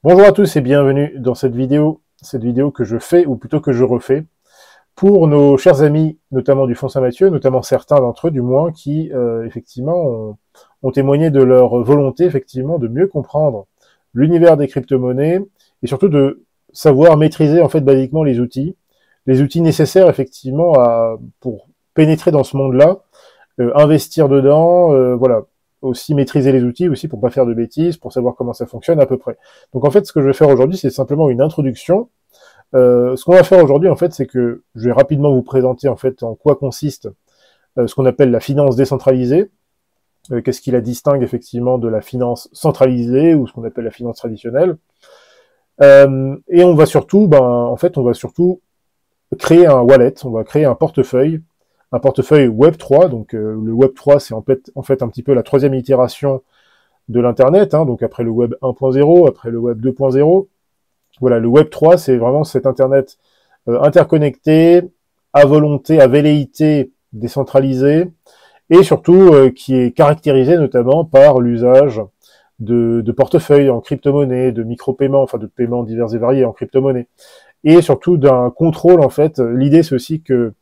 Bonjour à tous et bienvenue dans cette vidéo que je fais, ou plutôt que je refais, pour nos chers amis, notamment du Fonds Saint-Mathieu, notamment certains d'entre eux du moins, qui effectivement ont témoigné de leur volonté effectivement de mieux comprendre l'univers des crypto-monnaies et surtout de savoir maîtriser en fait basiquement les outils nécessaires effectivement pour pénétrer dans ce monde-là, investir dedans, voilà, aussi maîtriser les outils aussi pour pas faire de bêtises, pour savoir comment ça fonctionne à peu près. Donc en fait, ce que je vais faire aujourd'hui, c'est simplement une introduction. Ce qu'on va faire aujourd'hui, en fait, c'est que je vais rapidement vous présenter en fait en quoi consiste ce qu'on appelle la finance décentralisée. Qu'est-ce qui la distingue effectivement de la finance centralisée ou ce qu'on appelle la finance traditionnelle. Et on va surtout, en fait, on va surtout créer un wallet, on va créer un portefeuille Web3. Donc le Web3, c'est en fait un petit peu la troisième itération de l'Internet, hein, donc après le Web 1.0, après le Web 2.0. Voilà, le Web 3, c'est vraiment cet Internet interconnecté, à volonté, à velléité, décentralisé, et surtout qui est caractérisé notamment par l'usage de portefeuilles en crypto-monnaie, de micro-paiements, enfin de paiements divers et variés en crypto-monnaie, et surtout d'un contrôle, en fait. L'idée, c'est aussi que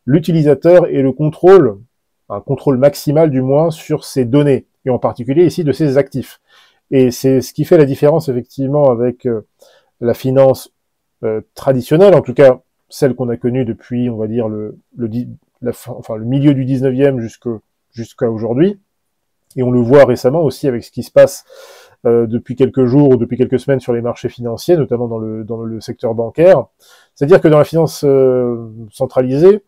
l'utilisateur ait le contrôle, un contrôle maximal du moins, sur ses données, et en particulier ici de ses actifs. Et c'est ce qui fait la différence effectivement avec la finance traditionnelle, en tout cas celle qu'on a connue depuis, on va dire, le milieu du 19e jusqu'à aujourd'hui. Et on le voit récemment aussi avec ce qui se passe depuis quelques jours ou depuis quelques semaines sur les marchés financiers, notamment dans le secteur bancaire. C'est-à-dire que dans la finance centralisée,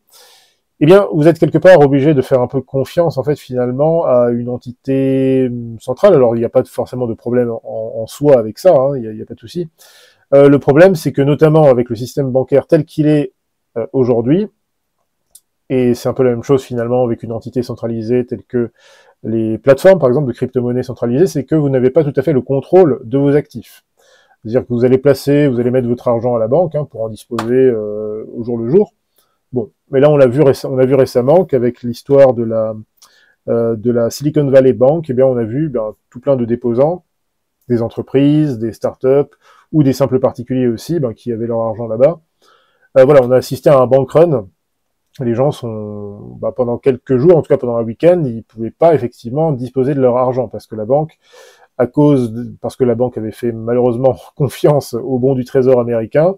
eh bien, vous êtes quelque part obligé de faire un peu confiance, en fait, finalement, à une entité centrale. Alors, il n'y a pas forcément de problème en soi avec ça, hein, il n'y a pas de souci. Le problème, c'est que notamment avec le système bancaire tel qu'il est aujourd'hui, et c'est un peu la même chose finalement avec une entité centralisée telle que les plateformes, par exemple, de crypto-monnaies centralisées, c'est que vous n'avez pas tout à fait le contrôle de vos actifs. C'est-à-dire que vous allez mettre votre argent à la banque hein, pour en disposer au jour le jour. Bon, mais là on a vu récemment qu'avec l'histoire de la Silicon Valley Bank, eh bien on a vu tout plein de déposants, des entreprises, des startups ou des simples particuliers aussi, qui avaient leur argent là-bas. Voilà, on a assisté à un bank run. Les gens sont, pendant quelques jours, en tout cas pendant un week-end, ils pouvaient pas effectivement disposer de leur argent parce que la banque, parce que la banque avait fait malheureusement confiance au bon du Trésor américain,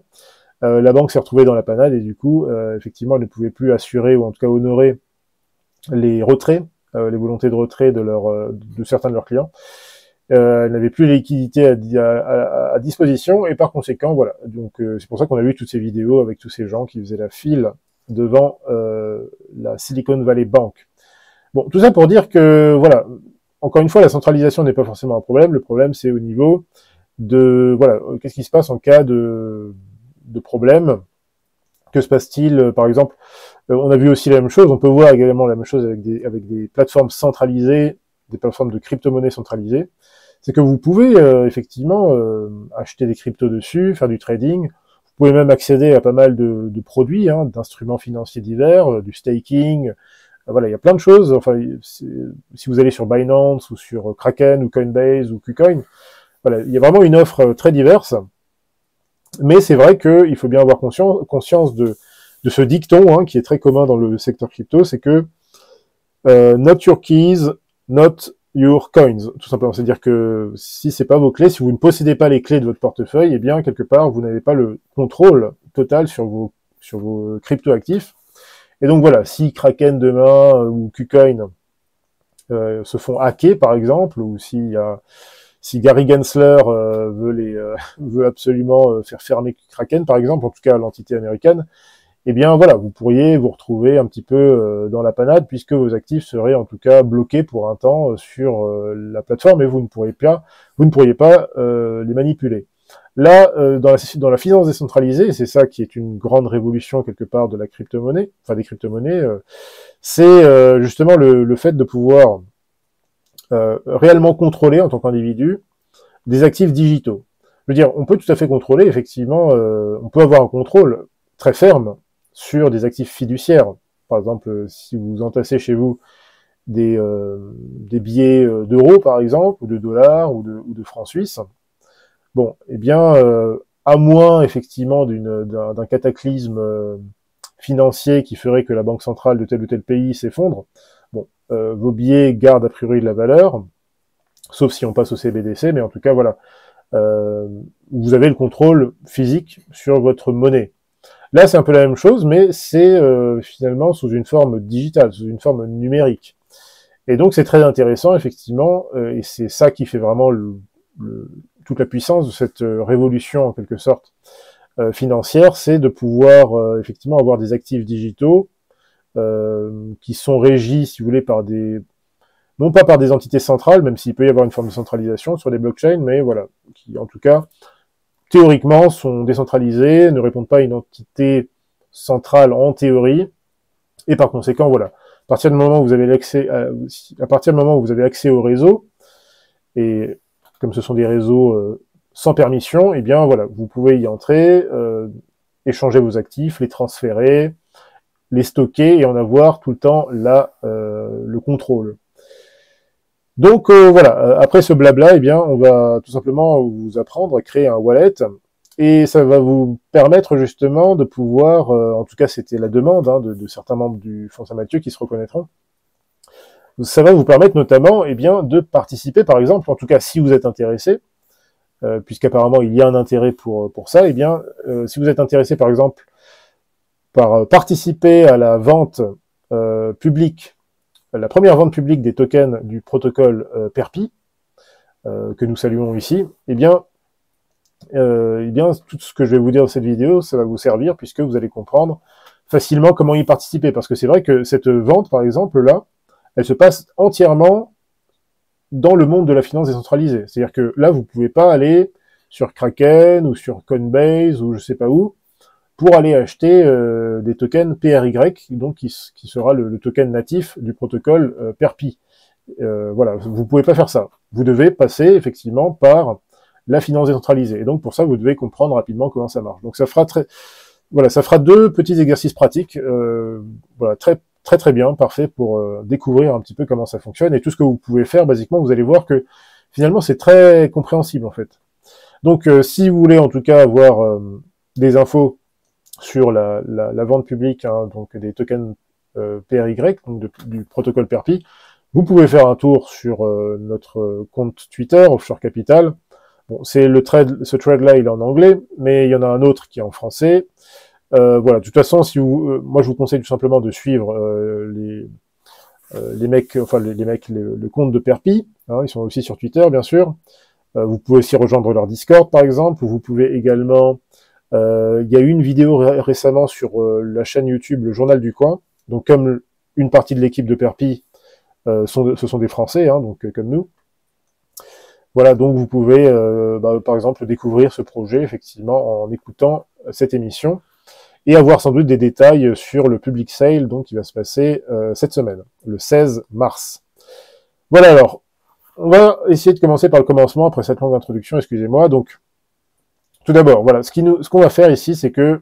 la banque s'est retrouvée dans la panade et du coup, effectivement, elle ne pouvait plus assurer ou en tout cas honorer les retraits, les volontés de retrait de certains de leurs clients. Elle n'avait plus les liquidités à disposition et par conséquent, voilà. Donc c'est pour ça qu'on a vu toutes ces vidéos avec tous ces gens qui faisaient la file devant la Silicon Valley Bank. Bon, tout ça pour dire que, voilà, encore une fois, la centralisation n'est pas forcément un problème. Le problème, c'est au niveau de, voilà, qu'est-ce qui se passe en cas de problème. Que se passe-t-il, par exemple, on a vu aussi la même chose, on peut voir également la même chose avec des plateformes centralisées, des plateformes de crypto-monnaies centralisées. C'est que vous pouvez effectivement acheter des cryptos dessus, faire du trading. Vous pouvez même accéder à pas mal de produits, hein, d'instruments financiers divers, du staking. Voilà, il y a plein de choses. Enfin, si vous allez sur Binance ou sur Kraken ou Coinbase ou KuCoin, voilà, il y a vraiment une offre très diverse. Mais c'est vrai qu'il faut bien avoir conscience de ce dicton hein, qui est très commun dans le secteur crypto, c'est que not your keys, not your coins, tout simplement. C'est-à-dire que si c'est pas vos clés, si vous ne possédez pas les clés de votre portefeuille, eh bien quelque part vous n'avez pas le contrôle total sur vos crypto-actifs. Et donc voilà, si Kraken demain ou KuCoin se font hacker par exemple, ou si Gary Gensler veut absolument faire fermer Kraken, par exemple, en tout cas l'entité américaine, eh bien voilà, vous pourriez vous retrouver un petit peu dans la panade puisque vos actifs seraient en tout cas bloqués pour un temps sur la plateforme et vous ne pourriez pas les manipuler. Là, dans la finance décentralisée, et c'est ça qui est une grande révolution quelque part de la crypto-monnaie, enfin des crypto-monnaies, c'est justement le fait de pouvoir réellement contrôler en tant qu'individu des actifs digitaux. Je veux dire, on peut tout à fait contrôler, effectivement, on peut avoir un contrôle très ferme sur des actifs fiduciaires. Par exemple, si vous entassez chez vous des billets d'euros, par exemple, ou de dollars, ou de francs suisses, Bon, eh bien, à moins effectivement d'un cataclysme financier qui ferait que la banque centrale de tel ou tel pays s'effondre, bon, vos billets gardent a priori de la valeur, sauf si on passe au CBDC, mais en tout cas, voilà, euh, vous avez le contrôle physique sur votre monnaie. Là, c'est un peu la même chose, mais c'est finalement sous une forme digitale, sous une forme numérique. Et donc, c'est très intéressant, effectivement, et c'est ça qui fait vraiment toute la puissance de cette révolution, en quelque sorte, financière, c'est de pouvoir, effectivement, avoir des actifs digitaux qui sont régis, si vous voulez, par non pas par des entités centrales, même s'il peut y avoir une forme de centralisation sur les blockchains, mais voilà, qui, en tout cas, théoriquement, sont décentralisés, ne répondent pas à une entité centrale en théorie, et par conséquent, voilà, à partir du moment où vous avez à partir du moment où vous avez accès au réseau, et comme ce sont des réseaux sans permission, eh bien voilà, vous pouvez y entrer, échanger vos actifs, les transférer, les stocker et en avoir tout le temps le contrôle. Donc voilà, après ce blabla, eh bien, on va tout simplement vous apprendre à créer un wallet et ça va vous permettre justement de pouvoir, en tout cas c'était la demande de certains membres du Fonds Saint-Mathieu qui se reconnaîtront, ça va vous permettre notamment eh bien, de participer par exemple, en tout cas si vous êtes intéressé, puisqu'apparemment il y a un intérêt pour ça, eh bien si vous êtes intéressé par exemple par participer à la vente publique, la première vente publique des tokens du protocole Perpi, que nous saluons ici, eh bien, tout ce que je vais vous dire dans cette vidéo, ça va vous servir puisque vous allez comprendre facilement comment y participer. Parce que c'est vrai que cette vente, par exemple, là, elle se passe entièrement dans le monde de la finance décentralisée. C'est-à-dire que là, vous pouvez pas aller sur Kraken ou sur Coinbase ou je sais pas où pour aller acheter des tokens PRY, donc qui sera le token natif du protocole Perpi. Voilà, vous pouvez pas faire ça. Vous devez passer effectivement par la finance décentralisée. Et donc pour ça, vous devez comprendre rapidement comment ça marche. Donc ça fera ça fera deux petits exercices pratiques, voilà, très bien, parfait pour découvrir un petit peu comment ça fonctionne et tout ce que vous pouvez faire. Basiquement, vous allez voir que finalement c'est très compréhensible en fait. Donc si vous voulez en tout cas avoir des infos sur la vente publique, donc des tokens PRY, donc du protocole Perpi, vous pouvez faire un tour sur notre compte Twitter, Offshore Capital. Bon, ce thread-là, il est en anglais, mais il y en a un autre qui est en français. Voilà, de toute façon, si moi je vous conseille tout simplement de suivre les mecs, enfin les mecs, le compte de Perpi. Ils sont aussi sur Twitter, bien sûr. Vous pouvez aussi rejoindre leur Discord, par exemple. Vous pouvez également il y a eu une vidéo récemment sur la chaîne YouTube Le Journal du Coin. Donc comme une partie de l'équipe de Perpi ce sont des Français, donc comme nous. Voilà, donc vous pouvez par exemple découvrir ce projet effectivement en écoutant cette émission et avoir sans doute des détails sur le public sale donc qui va se passer cette semaine, le 16 mars. Voilà, alors on va essayer de commencer par le commencement après cette longue introduction, excusez-moi. Donc tout d'abord, voilà, ce qu'on va faire ici, c'est que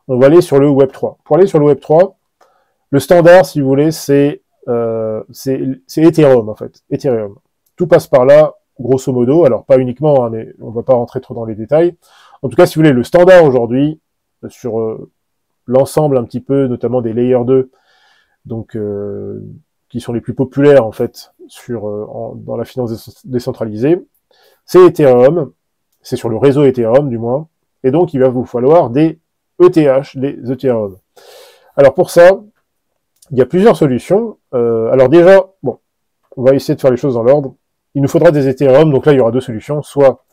on va aller sur le Web 3. Pour aller sur le Web 3, le standard, si vous voulez, c'est Ethereum, en fait. Ethereum. Tout passe par là, grosso modo. Alors, pas uniquement, mais on va pas rentrer trop dans les détails. En tout cas, si vous voulez, le standard aujourd'hui, sur l'ensemble un petit peu, notamment des Layer 2, donc qui sont les plus populaires, en fait, dans la finance décentralisée, c'est Ethereum. C'est sur le réseau Ethereum, du moins. Et donc, il va vous falloir des ETH, des Ethereum. Alors, pour ça, il y a plusieurs solutions. Alors déjà, bon, on va essayer de faire les choses dans l'ordre. Il nous faudra des Ethereum. Donc là, il y aura deux solutions. Soit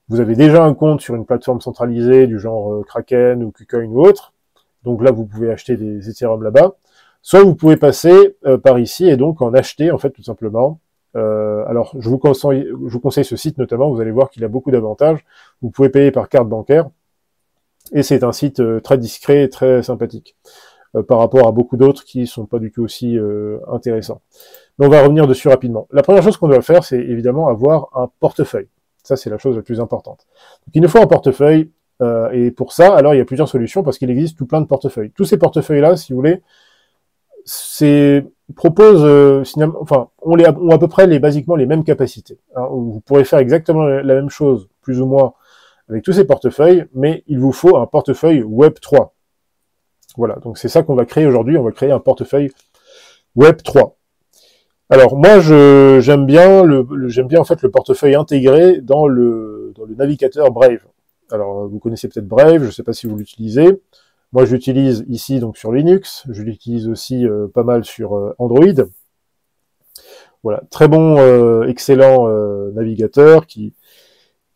vous avez déjà un compte sur une plateforme centralisée du genre Kraken ou KuCoin ou autre. Donc là, vous pouvez acheter des Ethereum là-bas. Soit vous pouvez passer par ici et donc en acheter, en fait, tout simplement. Alors, je vous conseille ce site notamment, vous allez voir qu'il a beaucoup d'avantages. Vous pouvez payer par carte bancaire, et c'est un site très discret et très sympathique, par rapport à beaucoup d'autres qui sont pas du tout aussi intéressants. Mais on va revenir dessus rapidement. La première chose qu'on doit faire, c'est évidemment avoir un portefeuille. Ça, c'est la chose la plus importante. Donc, il nous faut un portefeuille, et pour ça, alors il y a plusieurs solutions, parce qu'il existe tout plein de portefeuilles. Tous ces portefeuilles-là, si vous voulez, ont à peu près basiquement les mêmes capacités. Vous pourrez faire exactement la même chose plus ou moins avec tous ces portefeuilles, mais il vous faut un portefeuille Web3. Voilà, donc c'est ça qu'on va créer aujourd'hui, on va créer un portefeuille Web3. Alors moi j'aime bien en fait le portefeuille intégré dans le navigateur Brave. Alors vous connaissez peut-être Brave, je ne sais pas si vous l'utilisez. Moi je l'utilise ici donc sur Linux, je l'utilise aussi pas mal sur Android. Voilà, très bon, excellent navigateur qui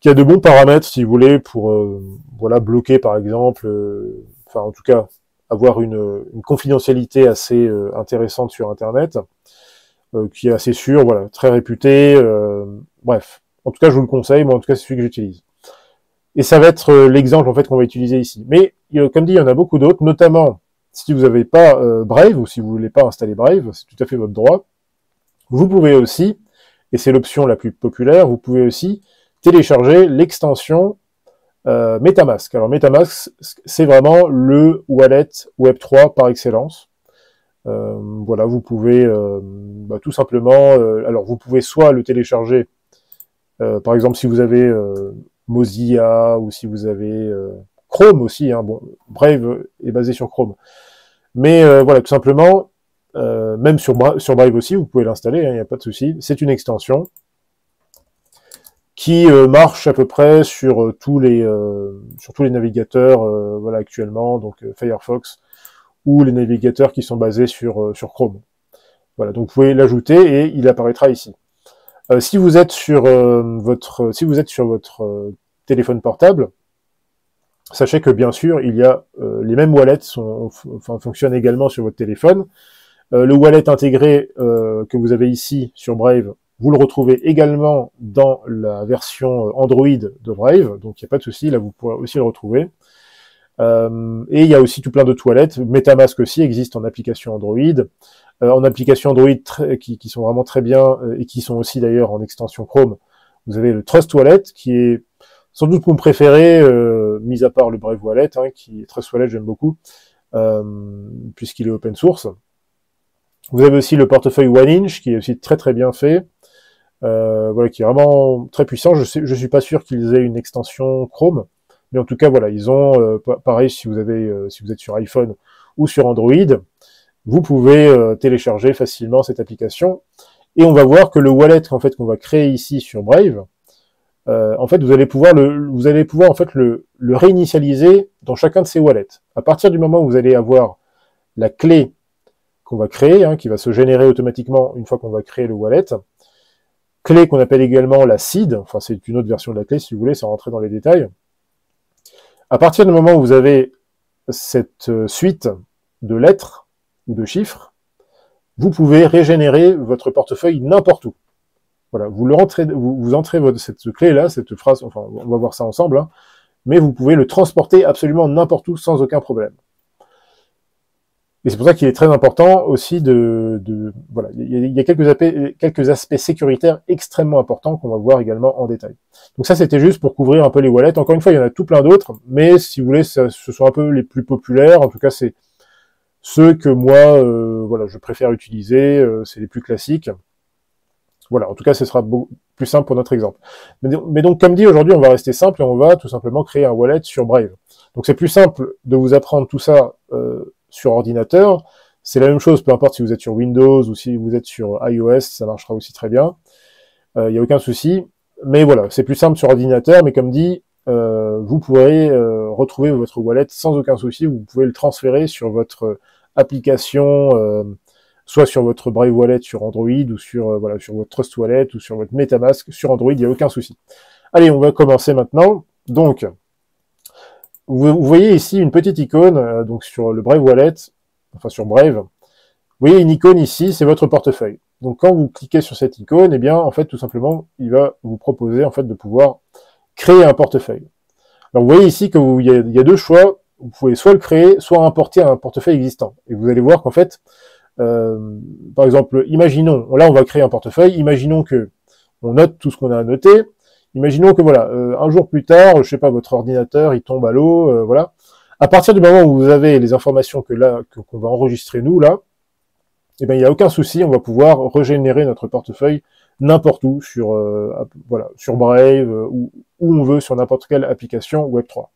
a de bons paramètres si vous voulez pour voilà bloquer par exemple, enfin en tout cas avoir une confidentialité assez intéressante sur Internet. Qui est assez sûr, voilà, très réputé, bref. En tout cas, je vous le conseille, moi en tout cas, c'est celui que j'utilise. Et ça va être l'exemple en fait qu'on va utiliser ici. Mais comme dit, il y en a beaucoup d'autres, notamment si vous n'avez pas Brave ou si vous voulez pas installer Brave, c'est tout à fait votre droit. Vous pouvez aussi, et c'est l'option la plus populaire, vous pouvez aussi télécharger l'extension MetaMask. Alors MetaMask, c'est vraiment le wallet Web3 par excellence. Voilà, vous pouvez tout simplement, alors vous pouvez soit le télécharger, par exemple si vous avez Mozilla ou si vous avez Chrome aussi, hein, bon, Brave est basé sur Chrome, mais voilà, tout simplement, même sur Brave aussi, vous pouvez l'installer, il n'y a pas de souci. C'est une extension qui marche à peu près sur tous les navigateurs, voilà actuellement, donc Firefox, ou les navigateurs qui sont basés sur Chrome. Voilà, donc vous pouvez l'ajouter et il apparaîtra ici. Si vous êtes sur votre téléphone portable, sachez que bien sûr il y a les mêmes wallets fonctionnent également sur votre téléphone. Le wallet intégré que vous avez ici sur Brave, vous le retrouvez également dans la version Android de Brave, donc il n'y a pas de souci, là vous pourrez aussi le retrouver. Et il y a aussi tout plein de toilettes. MetaMask aussi existe en application Android. En application Android qui sont vraiment très bien et qui sont aussi d'ailleurs en extension Chrome. Vous avez le Trust Wallet qui est sans doute mon préféré, mis à part le Brave Wallet, hein, qui est Trust Wallet, j'aime beaucoup, puisqu'il est open source. Vous avez aussi le portefeuille OneInch qui est aussi très très bien fait. Voilà, qui est vraiment très puissant. Je suis pas sûr qu'ils aient une extension Chrome. Mais en tout cas, voilà, ils ont, pareil, si vous êtes sur iPhone ou sur Android, vous pouvez télécharger facilement cette application. Et on va voir que le wallet en fait qu'on va créer ici sur Brave, en fait, vous allez pouvoir en fait le réinitialiser dans chacun de ces wallets. À partir du moment où vous allez avoir la clé qu'on va créer, hein, qui va se générer automatiquement une fois qu'on va créer le wallet, clé qu'on appelle également la seed, enfin c'est une autre version de la clé si vous voulez, sans rentrer dans les détails. À partir du moment où vous avez cette suite de lettres ou de chiffres, vous pouvez régénérer votre portefeuille n'importe où. Voilà, vous entrez cette clé-là, cette phrase, enfin, on va voir ça ensemble, hein, mais vous pouvez le transporter absolument n'importe où sans aucun problème. Et c'est pour ça qu'il est très important aussi voilà, il y a quelques aspects sécuritaires extrêmement importants qu'on va voir également en détail. Donc ça, c'était juste pour couvrir un peu les wallets. Encore une fois, il y en a tout plein d'autres, mais si vous voulez, ce sont un peu les plus populaires. En tout cas, c'est ceux que moi, voilà, je préfère utiliser. C'est les plus classiques. Voilà, en tout cas, ce sera beaucoup plus simple pour notre exemple. Mais donc, comme dit, aujourd'hui, on va rester simple et on va tout simplement créer un wallet sur Brave. Donc c'est plus simple de vous apprendre tout ça sur ordinateur. C'est la même chose, peu importe si vous êtes sur Windows ou si vous êtes sur iOS, ça marchera aussi très bien. Il n'y a aucun souci. Mais voilà, c'est plus simple sur ordinateur, mais comme dit, vous pourrez retrouver votre wallet sans aucun souci. Vous pouvez le transférer sur votre application, soit sur votre Brave Wallet sur Android, ou sur voilà, sur votre Trust Wallet, ou sur votre MetaMask sur Android, il n'y a aucun souci. Allez, on va commencer maintenant. Donc, vous voyez ici une petite icône, donc sur le Brave Wallet, enfin sur Brave. Vous voyez une icône ici, c'est votre portefeuille. Donc quand vous cliquez sur cette icône, eh bien en fait tout simplement, il va vous proposer en fait de pouvoir créer un portefeuille. Alors vous voyez ici qu'il y a deux choix. Vous pouvez soit le créer, soit importer un portefeuille existant. Et vous allez voir qu'en fait, par exemple, imaginons, là on va créer un portefeuille, imaginons que on note tout ce qu'on a à noter. Imaginons que voilà, un jour plus tard, je sais pas, votre ordinateur il tombe à l'eau, voilà. À partir du moment où vous avez les informations qu'on va enregistrer nous là, eh ben il n'y a aucun souci, on va pouvoir régénérer notre portefeuille n'importe où, voilà, sur Brave, où on veut, sur n'importe quelle application Web3.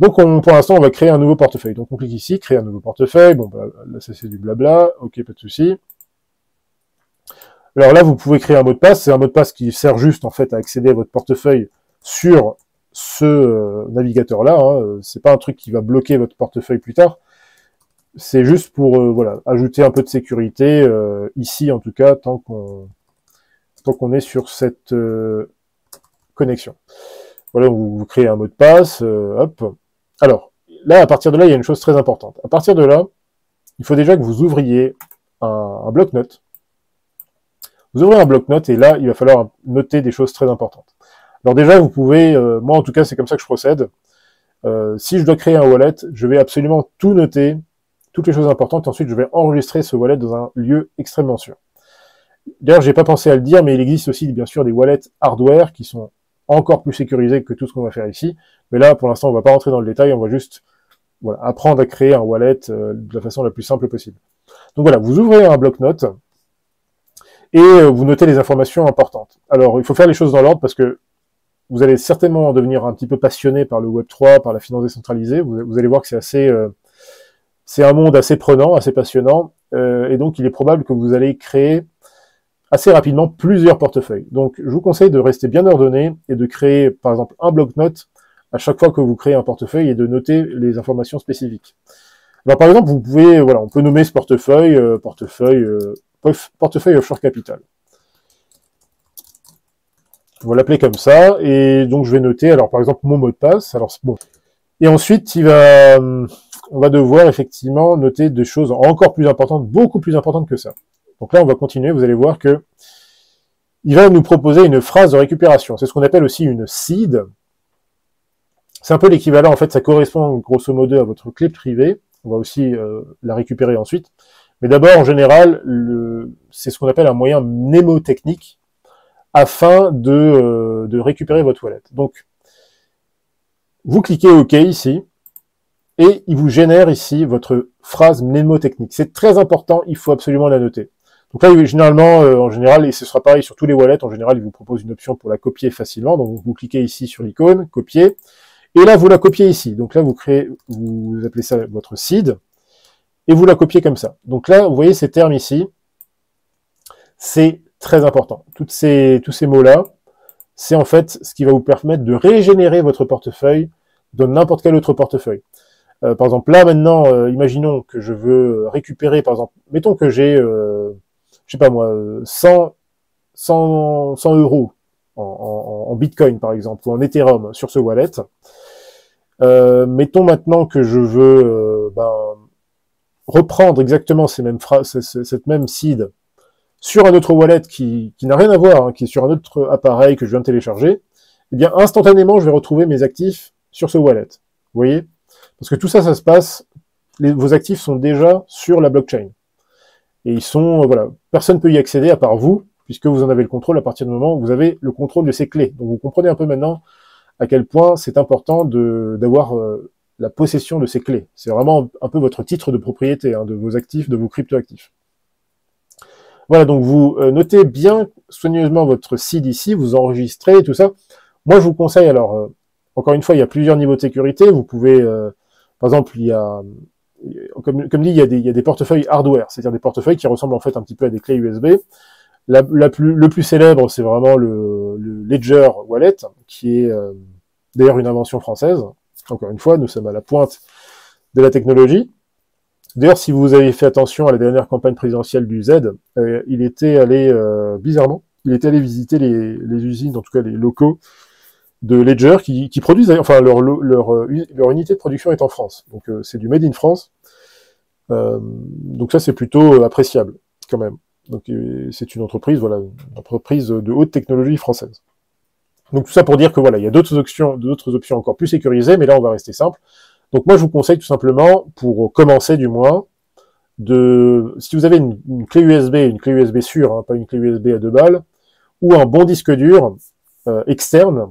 Donc pour l'instant, on va créer un nouveau portefeuille. Donc on clique ici, créer un nouveau portefeuille. Bon, bah, là ça c'est du blabla, ok, pas de souci. Alors là, vous pouvez créer un mot de passe. C'est un mot de passe qui sert juste en fait à accéder à votre portefeuille sur ce navigateur-là. Hein. C'est pas un truc qui va bloquer votre portefeuille plus tard. C'est juste pour voilà, ajouter un peu de sécurité ici, en tout cas, tant qu'on est sur cette connexion. Voilà, vous créez un mot de passe, hop. Alors, là, à partir de là, il y a une chose très importante. À partir de là, il faut déjà que vous ouvriez un bloc-notes. Vous ouvrez un bloc-notes et là, il va falloir noter des choses très importantes. Alors déjà, vous pouvez, moi en tout cas, c'est comme ça que je procède. Si je dois créer un wallet, je vais absolument tout noter, toutes les choses importantes, et ensuite je vais enregistrer ce wallet dans un lieu extrêmement sûr. D'ailleurs, j'ai pas pensé à le dire, mais il existe aussi bien sûr des wallets hardware qui sont encore plus sécurisés que tout ce qu'on va faire ici. Mais là, pour l'instant, on va pas rentrer dans le détail, on va juste voilà, apprendre à créer un wallet de la façon la plus simple possible. Donc voilà, vous ouvrez un bloc-notes et vous notez les informations importantes. Alors, il faut faire les choses dans l'ordre parce que vous allez certainement devenir un petit peu passionné par le Web3, par la finance décentralisée. Vous allez voir que c'est un monde assez prenant, assez passionnant, et donc il est probable que vous allez créer assez rapidement plusieurs portefeuilles. Donc je vous conseille de rester bien ordonné et de créer par exemple un bloc-notes à chaque fois que vous créez un portefeuille et de noter les informations spécifiques. Alors par exemple, vous pouvez, voilà, on peut nommer ce portefeuille portefeuille offshore capital. On va l'appeler comme ça, et donc je vais noter, alors par exemple mon mot de passe. Alors bon, et ensuite on va devoir effectivement noter des choses encore plus importantes, beaucoup plus importantes que ça. Donc là, on va continuer. Vous allez voir que il va nous proposer une phrase de récupération. C'est ce qu'on appelle aussi une seed. C'est un peu l'équivalent, en fait, ça correspond grosso modo à votre clé privée. On va aussi la récupérer ensuite. Mais d'abord, en général, c'est ce qu'on appelle un moyen mnémotechnique afin de récupérer votre wallet. Donc, vous cliquez OK ici, et il vous génère ici votre phrase mnémotechnique. C'est très important, il faut absolument la noter. Donc là, généralement, en général, et ce sera pareil sur tous les wallets, en général, il vous propose une option pour la copier facilement. Donc vous cliquez ici sur l'icône, copier, et là vous la copiez ici. Donc là, vous appelez ça votre seed, et vous la copiez comme ça. Donc là, vous voyez ces termes ici, c'est très important. Tous ces mots-là, c'est en fait ce qui va vous permettre de régénérer votre portefeuille dans n'importe quel autre portefeuille. Par exemple, là maintenant, imaginons que je veux récupérer, par exemple, mettons que j'ai, je sais pas moi, 100 euros en Bitcoin par exemple, ou en Ethereum sur ce wallet. Mettons maintenant que je veux reprendre exactement ces mêmes phrases, cette même seed sur un autre wallet qui n'a rien à voir, hein, qui est sur un autre appareil que je viens de télécharger. Eh bien, instantanément, je vais retrouver mes actifs sur ce wallet. Vous voyez ? Parce que tout ça, ça se passe, vos actifs sont déjà sur la blockchain. Et ils sont, voilà, personne ne peut y accéder à part vous, puisque vous en avez le contrôle à partir du moment où vous avez le contrôle de ces clés. Donc vous comprenez un peu maintenant à quel point c'est important d'avoir la possession de ces clés. C'est vraiment un peu votre titre de propriété, hein, de vos actifs, de vos cryptoactifs. Voilà, donc vous notez bien soigneusement votre seed ici, vous enregistrez tout ça. Moi, je vous conseille, alors, encore une fois, il y a plusieurs niveaux de sécurité. Vous pouvez, par exemple, il y a, comme dit, il y a des portefeuilles hardware, c'est-à-dire des portefeuilles qui ressemblent en fait un petit peu à des clés USB. Le plus célèbre, c'est vraiment le Ledger Wallet, qui est d'ailleurs une invention française. Encore une fois, nous sommes à la pointe de la technologie. D'ailleurs, si vous avez fait attention à la dernière campagne présidentielle du Z, il était allé, bizarrement, il était allé visiter les usines, en tout cas les locaux de Ledger, qui produisent, enfin leur unité de production est en France. Donc c'est du made in France. Donc ça, c'est plutôt appréciable, quand même. Donc c'est une entreprise, voilà, une entreprise de haute technologie française. Donc tout ça pour dire que voilà, il y a d'autres options encore plus sécurisées, mais là on va rester simple. Donc moi je vous conseille tout simplement, pour commencer du moins, si vous avez une clé USB sûre, hein, pas une clé USB à 2 balles, ou un bon disque dur externe,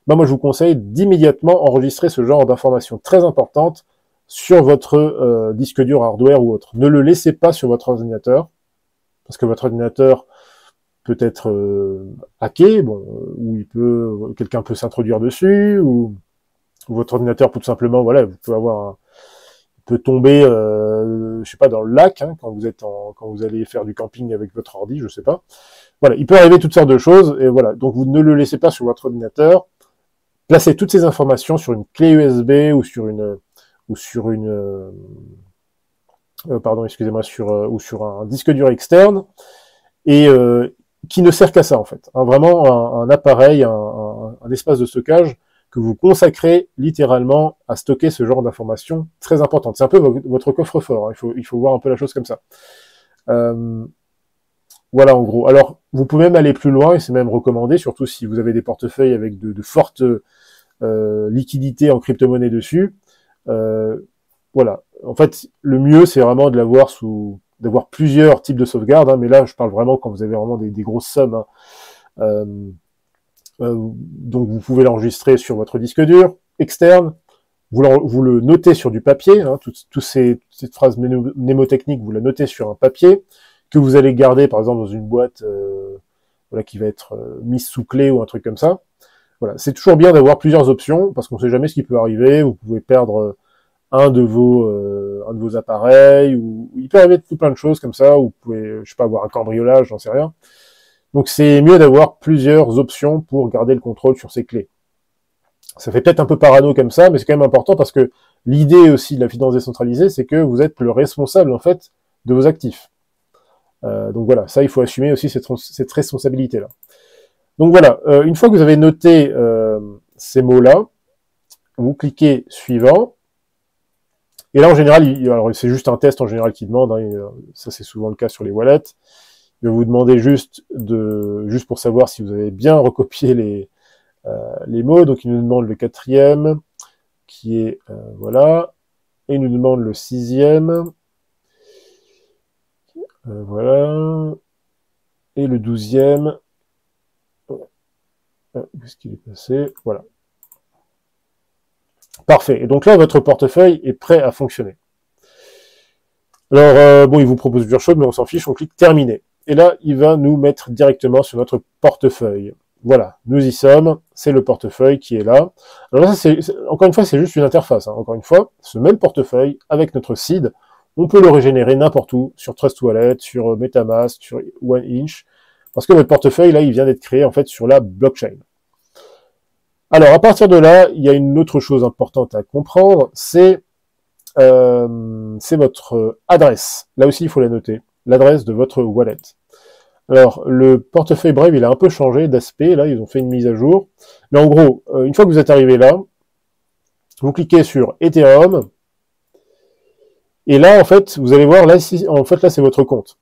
moi je vous conseille d'immédiatement enregistrer ce genre d'informations très importantes sur votre disque dur hardware ou autre. Ne le laissez pas sur votre ordinateur, parce que votre ordinateur peut être hacké, bon, ou quelqu'un peut s'introduire dessus, ou votre ordinateur peut tout simplement, voilà, vous pouvez avoir peut tomber, je sais pas, dans le lac, hein, quand vous allez faire du camping avec votre ordi, je sais pas. Voilà, il peut arriver toutes sortes de choses, et voilà. Donc vous ne le laissez pas sur votre ordinateur. Placez toutes ces informations sur une clé USB ou sur une, pardon, excusez-moi, ou sur un disque dur externe, et qui ne sert qu'à ça en fait. Hein, vraiment un appareil, un espace de stockage que vous consacrez littéralement à stocker ce genre d'informations très importantes. C'est un peu votre coffre-fort, hein, il faut voir un peu la chose comme ça. Voilà en gros. Alors, vous pouvez même aller plus loin, et c'est même recommandé, surtout si vous avez des portefeuilles avec de fortes liquidités en crypto-monnaie dessus. Voilà. En fait, le mieux, c'est vraiment de d'avoir plusieurs types de sauvegardes, hein, mais là, je parle vraiment quand vous avez vraiment des grosses sommes. Hein. Donc vous pouvez l'enregistrer sur votre disque dur externe, vous le notez sur du papier, hein, cette phrase mnémotechnique, vous la notez sur un papier, que vous allez garder par exemple dans une boîte voilà, qui va être mise sous clé ou un truc comme ça. Voilà, c'est toujours bien d'avoir plusieurs options, parce qu'on ne sait jamais ce qui peut arriver, vous pouvez perdre un de vos appareils, ou il peut arriver tout plein de choses comme ça, ou vous pouvez, je sais pas, avoir un cambriolage, j'en sais rien. Donc c'est mieux d'avoir plusieurs options pour garder le contrôle sur ces clés. Ça fait peut-être un peu parano comme ça, mais c'est quand même important parce que l'idée aussi de la finance décentralisée, c'est que vous êtes le responsable en fait de vos actifs. Donc voilà, ça il faut assumer aussi cette responsabilité-là. Donc voilà, une fois que vous avez noté ces mots-là, vous cliquez suivant. Et là en général, alors c'est juste un test en général qui demande, hein, ça c'est souvent le cas sur les wallets. Je vais vous demander juste pour savoir si vous avez bien recopié les mots. Donc il nous demande le 4e, qui est voilà, et il nous demande le 6e, voilà, et le 12e. Où est-ce qu'il est passé? Voilà. Parfait. Et donc là, votre portefeuille est prêt à fonctionner. Alors, bon, il vous propose plusieurs choses, mais on s'en fiche, on clique terminer. Et là, il va nous mettre directement sur notre portefeuille. Voilà, nous y sommes, c'est le portefeuille qui est là. Alors là, encore une fois, c'est juste une interface. Hein. Encore une fois, ce même portefeuille, avec notre seed, on peut le régénérer n'importe où, sur Trust Wallet, sur MetaMask, sur OneInch, parce que votre portefeuille, là, il vient d'être créé, en fait, sur la blockchain. Alors, à partir de là, il y a une autre chose importante à comprendre, c'est votre adresse. Là aussi, il faut la noter. L'adresse de votre wallet. Alors, le portefeuille Brave, il a un peu changé d'aspect. Là, ils ont fait une mise à jour. Mais en gros, une fois que vous êtes arrivé là, vous cliquez sur Ethereum. Et là, en fait, vous allez voir, là, là, c'est votre compte.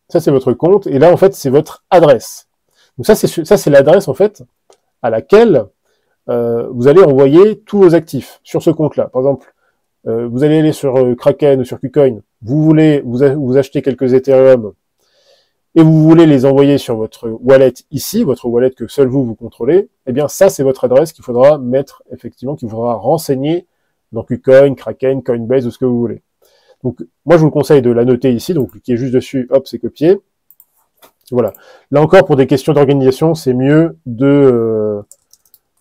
Ça, c'est votre compte. Et là, en fait, c'est votre adresse. Donc ça, c'est l'adresse, en fait, à laquelle vous allez envoyer tous vos actifs sur ce compte-là. Par exemple, vous allez aller sur Kraken ou sur KuCoin, vous voulez vous acheter quelques Ethereum et vous voulez les envoyer sur votre wallet ici, votre wallet que seul vous contrôlez, eh bien ça c'est votre adresse qu'il faudra mettre, effectivement, qu'il faudra renseigner dans KuCoin, Kraken, Coinbase ou ce que vous voulez. Donc moi je vous conseille de la noter ici, donc cliquez juste dessus, hop, c'est copié. Voilà. Là encore, pour des questions d'organisation, c'est mieux de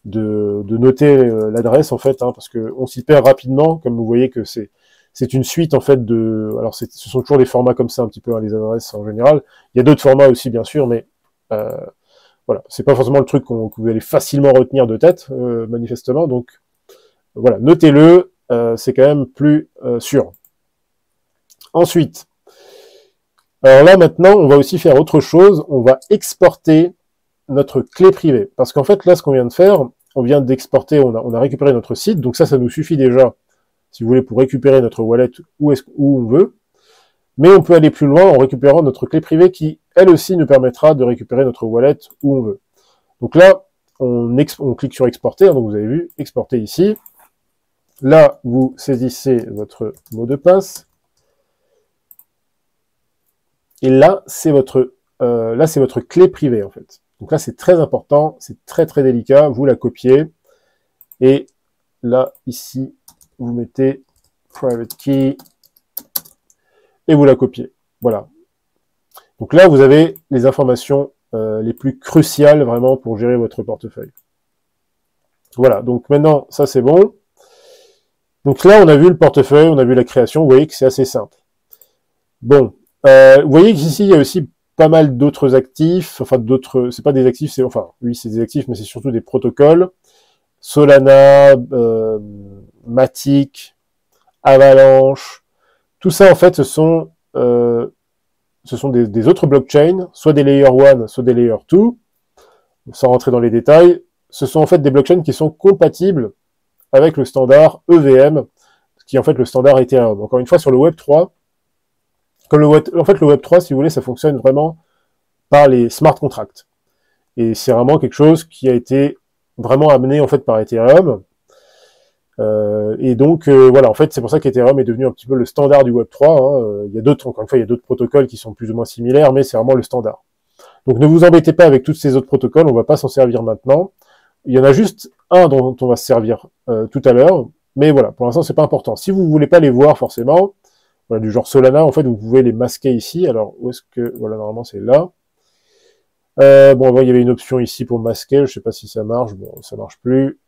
noter l'adresse en fait, hein, parce que on s'y perd rapidement, comme vous voyez que c'est une suite en fait alors ce sont toujours des formats comme ça un petit peu, hein, les adresses en général. Il y a d'autres formats aussi bien sûr, mais voilà, c'est pas forcément le truc que vous allez facilement retenir de tête manifestement. Donc voilà, notez-le, c'est quand même plus sûr. Ensuite, alors là maintenant, on va aussi faire autre chose, on va exporter notre clé privée, parce qu'en fait là, ce qu'on vient de faire, on vient d'exporter, on a récupéré notre site, donc ça nous suffit déjà, si vous voulez, pour récupérer notre wallet où on veut, mais on peut aller plus loin en récupérant notre clé privée qui, elle aussi, nous permettra de récupérer notre wallet où on veut. Donc là, on clique sur exporter, hein, donc vous avez vu, exporter ici. Là, vous saisissez votre mot de passe, et là, c'est votre clé privée, en fait. Donc là, c'est très important, c'est très très délicat, vous la copiez, et là, ici, vous mettez private key, et vous la copiez. Voilà. Donc là, vous avez les informations les plus cruciales vraiment pour gérer votre portefeuille. Voilà, donc maintenant, ça c'est bon. Donc là, on a vu le portefeuille, on a vu la création, vous voyez que c'est assez simple. Bon, vous voyez qu'ici, il y a aussi pas mal d'autres actifs, enfin d'autres, c'est pas des actifs, c'est enfin, oui, c'est des actifs, mais c'est surtout des protocoles. Solana, Matic, Avalanche, tout ça en fait, ce sont des autres blockchains, soit des layer 1, soit des layer 2, sans rentrer dans les détails. Ce sont en fait des blockchains qui sont compatibles avec le standard EVM, qui est en fait le standard Ethereum. Encore une fois, sur le Web 3, comme le Web 3, si vous voulez, ça fonctionne vraiment par les smart contracts. Et c'est vraiment quelque chose qui a été vraiment amené en fait par Ethereum. Et donc voilà, en fait, c'est pour ça qu'Ethereum est devenu un petit peu le standard du Web 3. Hein. Il y a d'autres, encore une fois, il y a d'autres protocoles qui sont plus ou moins similaires, mais c'est vraiment le standard. Donc ne vous embêtez pas avec tous ces autres protocoles, on va pas s'en servir maintenant. Il y en a juste un dont on va se servir tout à l'heure, mais voilà, pour l'instant c'est pas important. Si vous voulez pas les voir forcément, voilà, du genre Solana, en fait, vous pouvez les masquer ici. Alors où est-ce que, voilà, normalement c'est là. Bon, avant il y avait une option ici pour masquer, je sais pas si ça marche, bon, ça marche plus.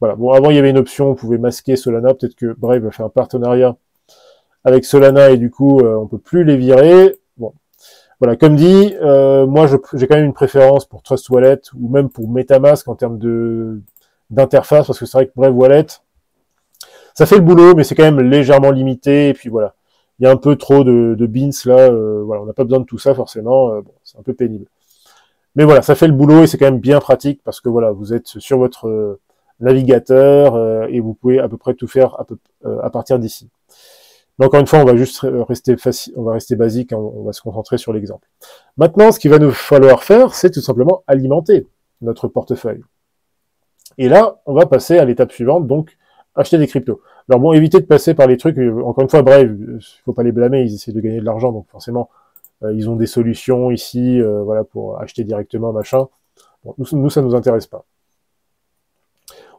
Voilà, bon, avant il y avait une option, vous pouvez masquer Solana, peut-être que Brave va faire un partenariat avec Solana et du coup on peut plus les virer. Bon, voilà, comme dit, moi j'ai quand même une préférence pour Trust Wallet ou même pour MetaMask en termes d'interface, parce que c'est vrai que Brave Wallet, ça fait le boulot, mais c'est quand même légèrement limité, et puis voilà, il y a un peu trop de beans là, voilà, on n'a pas besoin de tout ça forcément, bon, c'est un peu pénible. Mais voilà, ça fait le boulot et c'est quand même bien pratique parce que voilà, vous êtes sur votre navigateur et vous pouvez à peu près tout faire à partir d'ici. Mais encore une fois, on va juste rester facile, on va rester basique, hein, on va se concentrer sur l'exemple. Maintenant, ce qu'il va nous falloir faire, c'est tout simplement alimenter notre portefeuille. Et là, on va passer à l'étape suivante, donc acheter des cryptos. Alors bon, évitez de passer par les trucs, encore une fois, bref, il faut pas les blâmer, ils essaient de gagner de l'argent, donc forcément, ils ont des solutions ici, voilà, pour acheter directement, machin. Bon, nous, ça nous intéresse pas.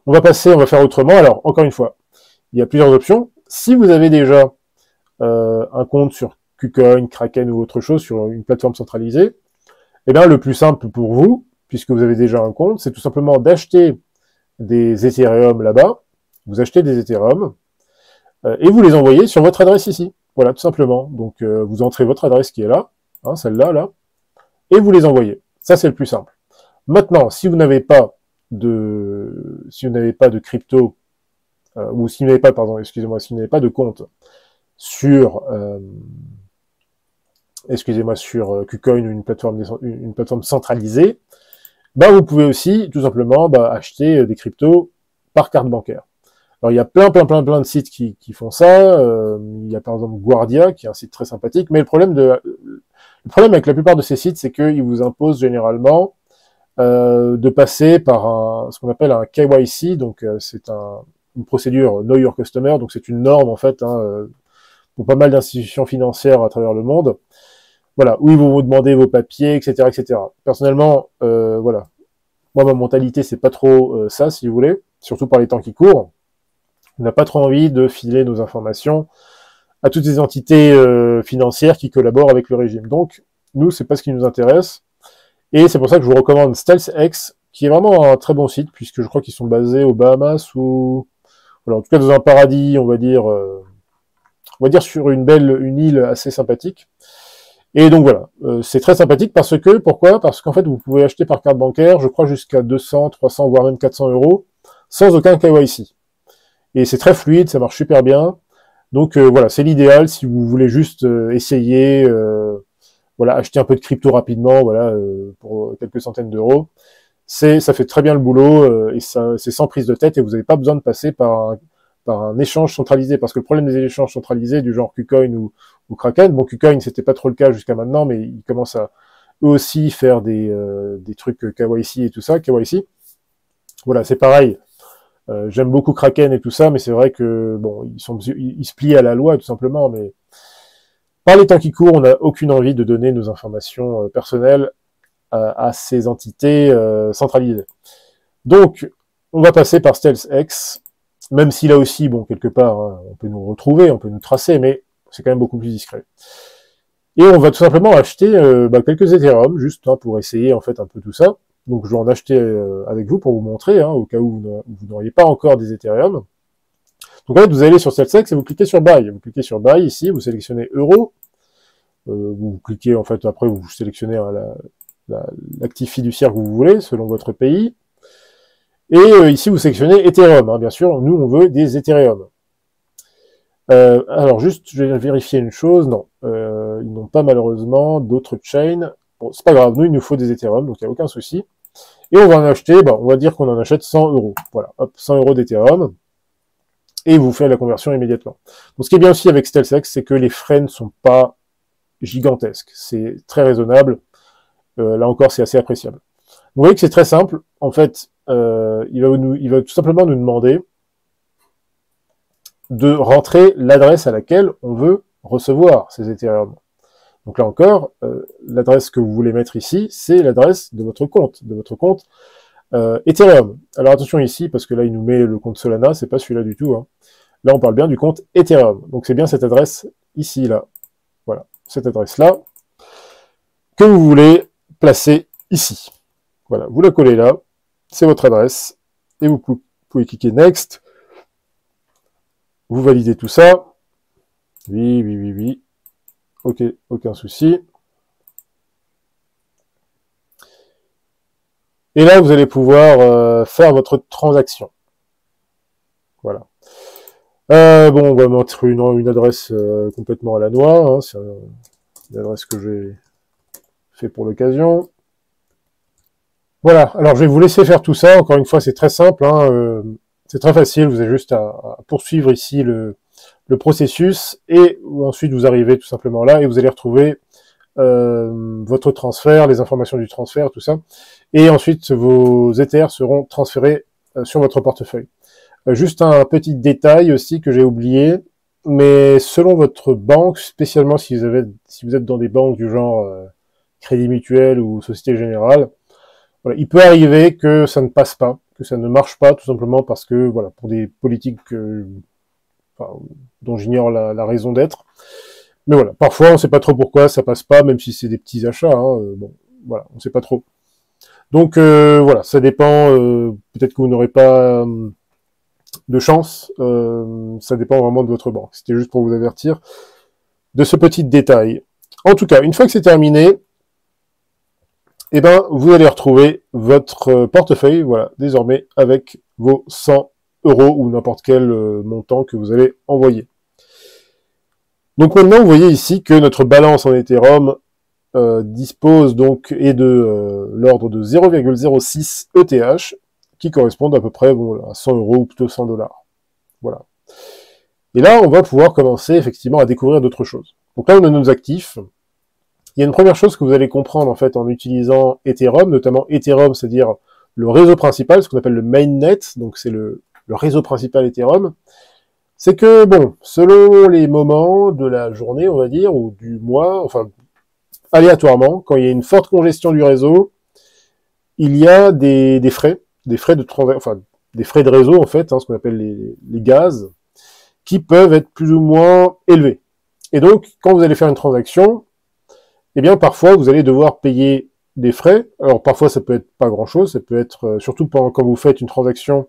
On va faire autrement. Alors, encore une fois, il y a plusieurs options. Si vous avez déjà un compte sur KuCoin, Kraken ou autre chose, sur une plateforme centralisée, eh bien, le plus simple pour vous, puisque vous avez déjà un compte, c'est tout simplement d'acheter des Ethereum là-bas. Vous achetez des Ethereum et vous les envoyez sur votre adresse ici. Voilà, tout simplement. Donc, vous entrez votre adresse qui est là, hein, celle-là, là, et vous les envoyez. Ça, c'est le plus simple. Maintenant, si vous n'avez pas de crypto, ou si vous n'avez pas, pardon, excusez-moi, si vous n'avez pas de compte sur, sur KuCoin ou une plateforme centralisée, bah, vous pouvez aussi, tout simplement, bah, acheter des cryptos par carte bancaire. Alors, il y a plein de sites qui font ça. Il y a par exemple Guardia, qui est un site très sympathique, mais le problème avec la plupart de ces sites, c'est qu'ils vous imposent généralement de passer par ce qu'on appelle un KYC, donc c'est une procédure Know Your Customer, donc c'est une norme en fait hein, pour pas mal d'institutions financières à travers le monde, voilà, où ils vont vous demander vos papiers, etc., etc. Personnellement, voilà, moi ma mentalité c'est pas trop ça, si vous voulez, surtout par les temps qui courent. On n'a pas trop envie de filer nos informations à toutes ces entités financières qui collaborent avec le régime. Donc, nous, c'est pas ce qui nous intéresse. Et c'est pour ça que je vous recommande StealthX, qui est vraiment un très bon site, puisque je crois qu'ils sont basés aux Bahamas ou, voilà, en tout cas dans un paradis, on va dire sur une île assez sympathique. Et donc voilà, c'est très sympathique parce que, pourquoi? Parce qu'en fait, vous pouvez acheter par carte bancaire, je crois jusqu'à 200, 300, voire même 400 euros, sans aucun KYC. Et c'est très fluide, ça marche super bien. Donc voilà, c'est l'idéal si vous voulez juste essayer, voilà, acheter un peu de crypto rapidement, voilà, pour quelques centaines d'euros. Ça fait très bien le boulot et c'est sans prise de tête et vous n'avez pas besoin de passer par un échange centralisé, parce que le problème des échanges centralisés du genre KuCoin ou Kraken, bon, KuCoin c'était pas trop le cas jusqu'à maintenant, mais ils commencent à eux aussi faire des trucs KYC et tout ça, KYC. Voilà, c'est pareil. J'aime beaucoup Kraken et tout ça, mais c'est vrai que bon, ils se plient à la loi tout simplement. Mais par les temps qui courent, on n'a aucune envie de donner nos informations personnelles à ces entités centralisées. Donc, on va passer par StealthX, même si là aussi, bon, quelque part, hein, on peut nous retrouver, on peut nous tracer, mais c'est quand même beaucoup plus discret. Et on va tout simplement acheter quelques Ethereum, juste pour essayer en fait un peu tout ça. Donc je vais en acheter avec vous pour vous montrer, au cas où vous n'auriez pas encore des Ethereum. Donc en fait, vous allez sur StelSex et vous cliquez sur Buy. Vous cliquez sur Buy ici, vous sélectionnez Euro. Vous cliquez en fait, après vous sélectionnez l'actif fiduciaire que vous voulez, selon votre pays. Et ici, vous sélectionnez Ethereum. Bien sûr, nous, on veut des Ethereum. Alors juste, je vais vérifier une chose. Non, ils n'ont pas malheureusement d'autres chains. Bon, c'est pas grave, nous, il nous faut des Ethereum, donc il n'y a aucun souci. Et on va en acheter, on va dire qu'on en achète 100 euros. Voilà, hop, 100 euros d'Ethereum. Et vous faites la conversion immédiatement. Donc ce qui est bien aussi avec StelSex, c'est que les frais ne sont pas gigantesques. C'est très raisonnable. Là encore, c'est assez appréciable. Vous voyez que c'est très simple. En fait, il va tout simplement nous demander de rentrer l'adresse à laquelle on veut recevoir ces Ethereum. Donc là encore, l'adresse que vous voulez mettre ici, c'est l'adresse de votre compte Ethereum. Alors attention ici, parce que là, il nous met le compte Solana, c'est pas celui-là du tout. Là, on parle bien du compte Ethereum. Donc c'est bien cette adresse ici, là. Voilà, cette adresse-là que vous voulez placer ici. Voilà, vous la collez là, c'est votre adresse, et vous pouvez cliquer Next. Vous validez tout ça. Oui. Ok, aucun souci. Et là, vous allez pouvoir faire votre transaction. Voilà. On va mettre une adresse complètement à la noix. C'est une adresse que j'ai fait pour l'occasion. Voilà, alors je vais vous laisser faire tout ça. Encore une fois, c'est très simple. C'est très facile. Vous avez juste à poursuivre ici le processus. Et ensuite, vous arrivez tout simplement là et vous allez retrouver votre transfert, les informations du transfert, tout ça. Et ensuite, vos Ethers seront transférés sur votre portefeuille. Juste un petit détail aussi que j'ai oublié, mais selon votre banque, spécialement si vous êtes dans des banques du genre Crédit Mutuel ou Société Générale, voilà, il peut arriver que ça ne passe pas, que ça ne marche pas, tout simplement parce que, voilà, pour des politiques dont j'ignore la raison d'être. Mais voilà, parfois on ne sait pas trop pourquoi ça passe pas, même si c'est des petits achats. Voilà, on ne sait pas trop. Donc voilà, ça dépend. Peut-être que vous n'aurez pas de chance. Ça dépend vraiment de votre banque. C'était juste pour vous avertir de ce petit détail. En tout cas, une fois que c'est terminé, vous allez retrouver votre portefeuille, voilà, désormais avec vos 100 euros ou n'importe quel montant que vous allez envoyer. Donc maintenant, vous voyez ici que notre balance en Ethereum dispose donc est de l'ordre de 0,06 ETH, qui correspondent à peu près à 100 euros ou plutôt 100 dollars. Voilà. Et là, on va pouvoir commencer effectivement à découvrir d'autres choses. Donc là, on a nos actifs. Il y a une première chose que vous allez comprendre en fait en utilisant Ethereum, notamment Ethereum, c'est-à-dire le réseau principal, ce qu'on appelle le mainnet, donc c'est le réseau principal Ethereum. C'est que, selon les moments de la journée, on va dire, ou du mois, enfin, aléatoirement, quand il y a une forte congestion du réseau, il y a des frais de transaction, enfin, des frais de réseau, en fait, ce qu'on appelle les gaz, qui peuvent être plus ou moins élevés. Et donc, quand vous allez faire une transaction, parfois, vous allez devoir payer des frais. Alors, parfois, ça peut être pas grand-chose, ça peut être, surtout quand vous faites une transaction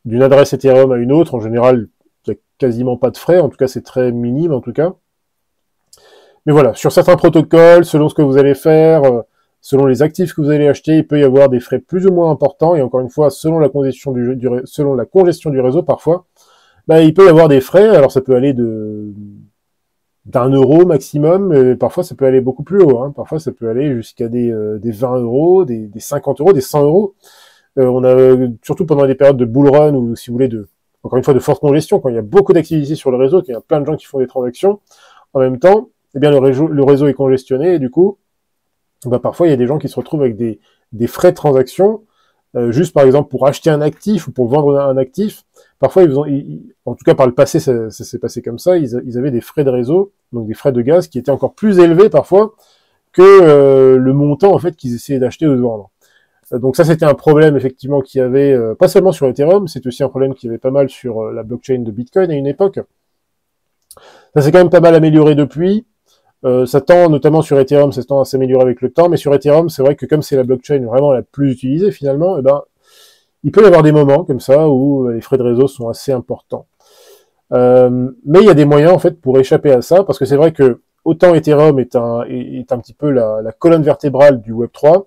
d'une adresse Ethereum à une autre, en général, il n'y a quasiment pas de frais, en tout cas, c'est très minime, en tout cas. Mais voilà, sur certains protocoles, selon ce que vous allez faire, selon les actifs que vous allez acheter, il peut y avoir des frais plus ou moins importants, et encore une fois, selon la congestion du réseau, parfois, il peut y avoir des frais, alors ça peut aller d'un euro maximum, mais parfois ça peut aller beaucoup plus haut, parfois ça peut aller jusqu'à des 20 euros, des 50 euros, des 100 euros. On a, surtout pendant les périodes de bull run, ou si vous voulez, encore une fois, de forte congestion, quand il y a beaucoup d'activités sur le réseau, qu'il y a plein de gens qui font des transactions, en même temps, le réseau est congestionné, et du coup, parfois il y a des gens qui se retrouvent avec des frais de transaction, juste par exemple pour acheter un actif ou pour vendre un actif. Parfois, en tout cas par le passé, ça s'est passé comme ça, ils avaient des frais de réseau, donc des frais de gaz qui étaient encore plus élevés parfois que le montant en fait qu'ils essayaient d'acheter ou de vendre. Donc ça, c'était un problème effectivement qu'il y avait, pas seulement sur Ethereum, c'est aussi un problème qu'il y avait pas mal sur la blockchain de Bitcoin à une époque. Ça s'est quand même pas mal amélioré depuis. Ça tend, notamment sur Ethereum, ça tend à s'améliorer avec le temps, mais sur Ethereum, c'est vrai que comme c'est la blockchain vraiment la plus utilisée finalement, eh ben, il peut y avoir des moments comme ça où les frais de réseau sont assez importants. Mais il y a des moyens en fait pour échapper à ça, parce que c'est vrai que autant Ethereum est un petit peu la colonne vertébrale du Web3,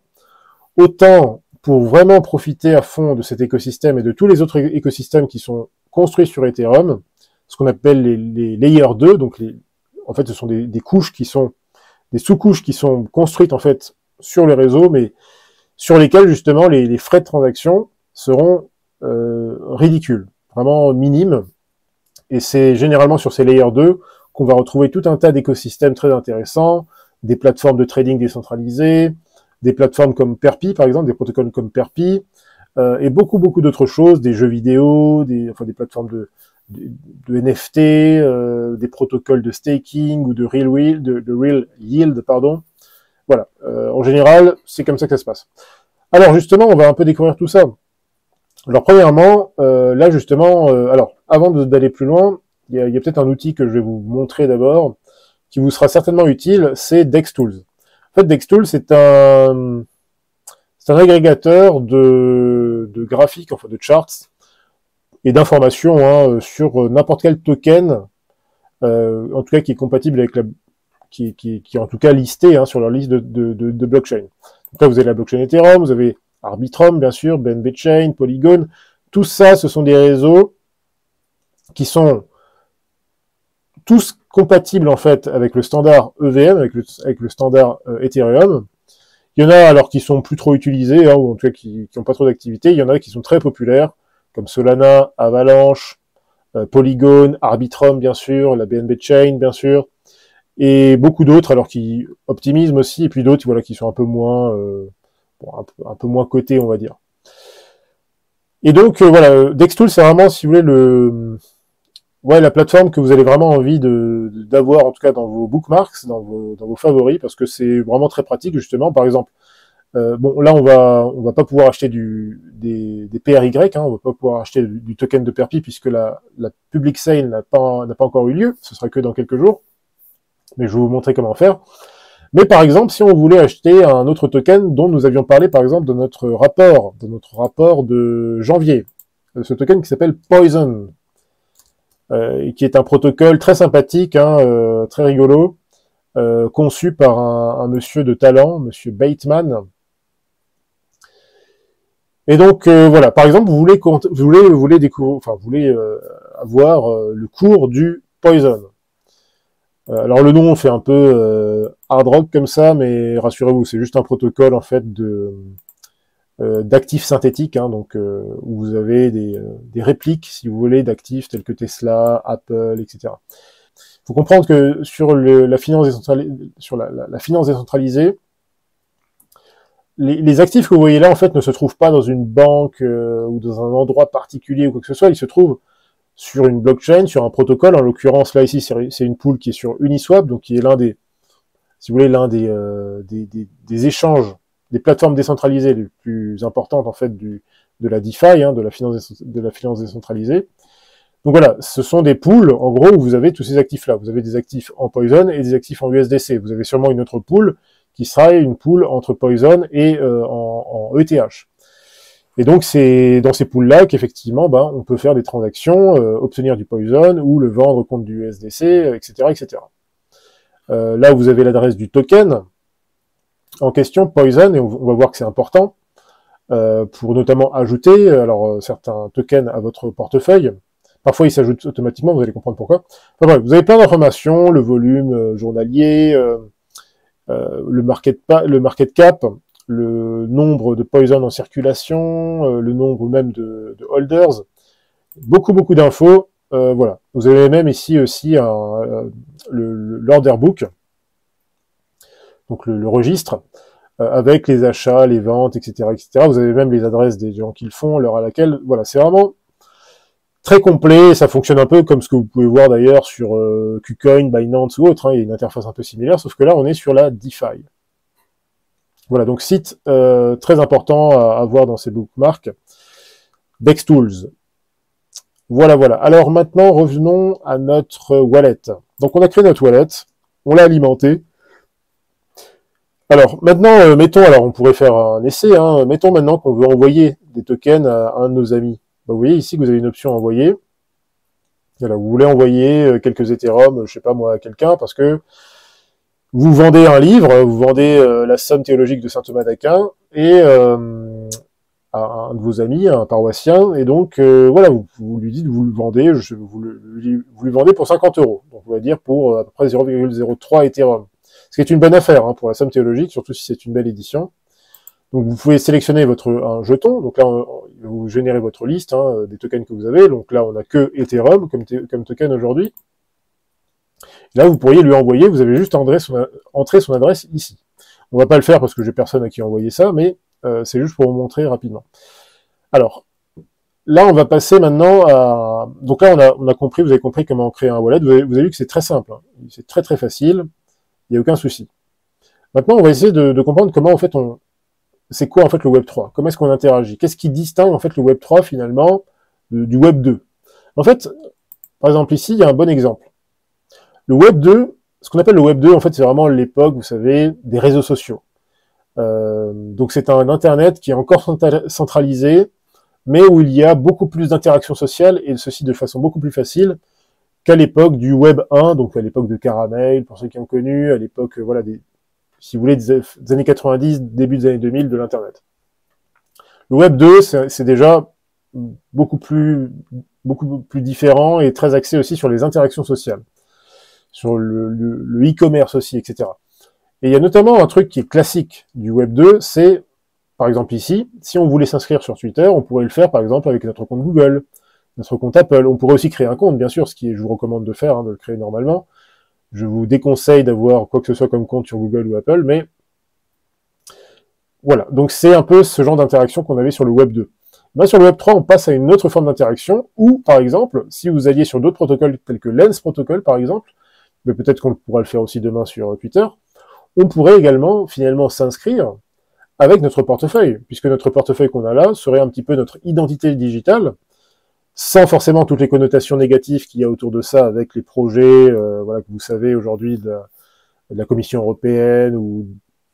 autant pour vraiment profiter à fond de cet écosystème et de tous les autres écosystèmes qui sont construits sur Ethereum, ce qu'on appelle les Layer 2, donc en fait ce sont des couches qui sont, des sous-couches qui sont construites en fait sur le réseau, mais sur lesquelles justement les frais de transaction seront ridicules, vraiment minimes, et c'est généralement sur ces Layer 2 qu'on va retrouver tout un tas d'écosystèmes très intéressants, des plateformes de trading décentralisées, des plateformes comme Perpi, par exemple, des protocoles comme Perpi, et beaucoup d'autres choses, des jeux vidéo, des plateformes de NFT, des protocoles de staking ou de real yield, pardon. Voilà. En général, c'est comme ça que ça se passe. Alors justement, on va un peu découvrir tout ça. Alors premièrement, là justement, alors avant d'aller plus loin, il y a peut-être un outil que je vais vous montrer d'abord, qui vous sera certainement utile, c'est DexTools. En fait, DexTools, c'est un agrégateur de graphiques, enfin de charts, et d'informations hein, sur n'importe quel token, en tout cas qui est compatible avec qui est en tout cas listé hein, sur leur liste de blockchain. Donc là, vous avez la blockchain Ethereum, vous avez Arbitrum, bien sûr, BNB Chain, Polygon. Tout ça, ce sont des réseaux qui sont tous compatibles en fait avec le standard EVM, avec le standard Ethereum. Il y en a alors qui sont plus trop utilisés, hein, ou en tout cas qui n'ont pas trop d'activité. Il y en a qui sont très populaires, comme Solana, Avalanche, Polygon, Arbitrum bien sûr, la BNB Chain bien sûr, et beaucoup d'autres alors qui optimisent aussi, et puis d'autres voilà qui sont un peu moins un peu moins cotés on va dire. Et donc voilà, DexTools c'est vraiment si vous voulez la plateforme que vous avez vraiment envie d'avoir en tout cas dans vos bookmarks, dans vos favoris, parce que c'est vraiment très pratique justement. Par exemple, bon là on va pas pouvoir acheter des PRY, hein, on va pas pouvoir acheter du token de Perpi puisque la public sale n'a pas encore eu lieu, ce sera que dans quelques jours. Mais je vais vous montrer comment faire. Mais par exemple, si on voulait acheter un autre token dont nous avions parlé par exemple de notre rapport de janvier, ce token qui s'appelle Poison, qui est un protocole très sympathique, hein, très rigolo, conçu par un monsieur de talent, monsieur Bateman. Et donc voilà, par exemple, vous voulez découvrir, enfin vous voulez avoir le cours du Poison. Alors le nom fait un peu hard rock comme ça, mais rassurez-vous, c'est juste un protocole en fait d'actifs synthétiques, hein, donc où vous avez des répliques, si vous voulez, d'actifs tels que Tesla, Apple, etc. Il faut comprendre que sur la finance décentralisée, les actifs que vous voyez là, en fait, ne se trouvent pas dans une banque ou dans un endroit particulier ou quoi que ce soit, ils se trouvent sur une blockchain, sur un protocole. En l'occurrence, là ici, c'est une pool qui est sur Uniswap, donc qui est l'un des, si vous voulez, l'un des échanges, des plateformes décentralisées les plus importantes en fait de la DeFi, hein, de la finance décentralisée. Donc voilà, ce sont des pools, en gros, où vous avez tous ces actifs-là. Vous avez des actifs en Poison et des actifs en USDC. Vous avez sûrement une autre pool qui sera une pool entre Poison et en ETH. Et donc c'est dans ces pools-là qu'effectivement, on peut faire des transactions, obtenir du Poison ou le vendre contre du USDC, etc., etc. Là, vous avez l'adresse du token en question, Poison, et on va voir que c'est important pour notamment ajouter certains tokens à votre portefeuille. Parfois, ils s'ajoutent automatiquement, vous allez comprendre pourquoi. Enfin bref, vous avez plein d'informations, le volume journalier, le market cap, le nombre de Poison en circulation, le nombre même de holders, beaucoup d'infos. Voilà. Vous avez même ici aussi l'order book, donc le registre, avec les achats, les ventes, etc., etc. Vous avez même les adresses des gens qui le font, l'heure à laquelle. Voilà, c'est vraiment très complet. Ça fonctionne un peu comme ce que vous pouvez voir d'ailleurs sur KuCoin, Binance ou autre. Hein. Il y a une interface un peu similaire, sauf que là, on est sur la DeFi. Voilà, donc site très important à avoir dans ces bookmarks. DexTools. Voilà. Alors maintenant, revenons à notre wallet. Donc on a créé notre wallet. on l'a alimenté. Alors, maintenant, mettons, alors on pourrait faire un essai, hein, mettons maintenant qu'on veut envoyer des tokens à un de nos amis. Bah, vous voyez ici que vous avez une option envoyer. Voilà, vous voulez envoyer quelques Ethereum, je sais pas moi, à quelqu'un, parce que vous vendez un livre, vous vendez la Somme théologique de saint Thomas d'Aquin, et à un de vos amis, un paroissien, et donc voilà, vous lui dites, vous le vendez, vous lui vendez pour 50 €, donc on va dire pour à peu près 0,03 Ethereum. Ce qui est une bonne affaire hein, pour la Somme théologique, surtout si c'est une belle édition. Donc vous pouvez sélectionner un jeton, donc là vous générez votre liste hein, des tokens que vous avez, donc là on n'a que Ethereum comme token aujourd'hui. Là vous pourriez lui envoyer, vous avez juste entré son adresse ici. On va pas le faire parce que j'ai personne à qui envoyer ça, mais c'est juste pour vous montrer rapidement. Alors, là on va passer maintenant à... Donc là on a compris, vous avez compris comment créer un wallet, vous avez vu que c'est très simple, hein. C'est très très facile, il n'y a aucun souci. Maintenant on va essayer de comprendre comment en fait c'est quoi en fait le Web 3? Comment est-ce qu'on interagit? Qu'est-ce qui distingue en fait le Web 3 finalement du Web 2? En fait, par exemple ici, il y a un bon exemple. Le Web 2, ce qu'on appelle le Web 2, en fait, c'est vraiment l'époque, vous savez, des réseaux sociaux. Donc c'est un Internet qui est encore centralisé, mais où il y a beaucoup plus d'interactions sociales, et ceci de façon beaucoup plus facile qu'à l'époque du Web 1, donc à l'époque de Caramel, pour ceux qui ont connu, à l'époque, voilà, si vous voulez, des années 90, début des années 2000 de l'Internet. Le Web 2, c'est déjà beaucoup plus différent et très axé aussi sur les interactions sociales, sur le e-commerce aussi, etc. Et il y a notamment un truc qui est classique du Web 2, c'est, par exemple ici, si on voulait s'inscrire sur Twitter, on pourrait le faire par exemple avec notre compte Google, notre compte Apple. On pourrait aussi créer un compte, bien sûr, ce qui je vous recommande de faire, hein, de le créer normalement. Je vous déconseille d'avoir quoi que ce soit comme compte sur Google ou Apple, mais voilà. Donc c'est un peu ce genre d'interaction qu'on avait sur le Web 2. Là, sur le Web 3, on passe à une autre forme d'interaction où, par exemple, si vous alliez sur d'autres protocoles tels que Lens Protocol, par exemple, mais peut-être qu'on pourra le faire aussi demain sur Twitter, on pourrait également finalement s'inscrire avec notre portefeuille, puisque notre portefeuille qu'on a là serait un petit peu notre identité digitale, sans forcément toutes les connotations négatives qu'il y a autour de ça avec les projets voilà, que vous savez aujourd'hui de la Commission européenne ou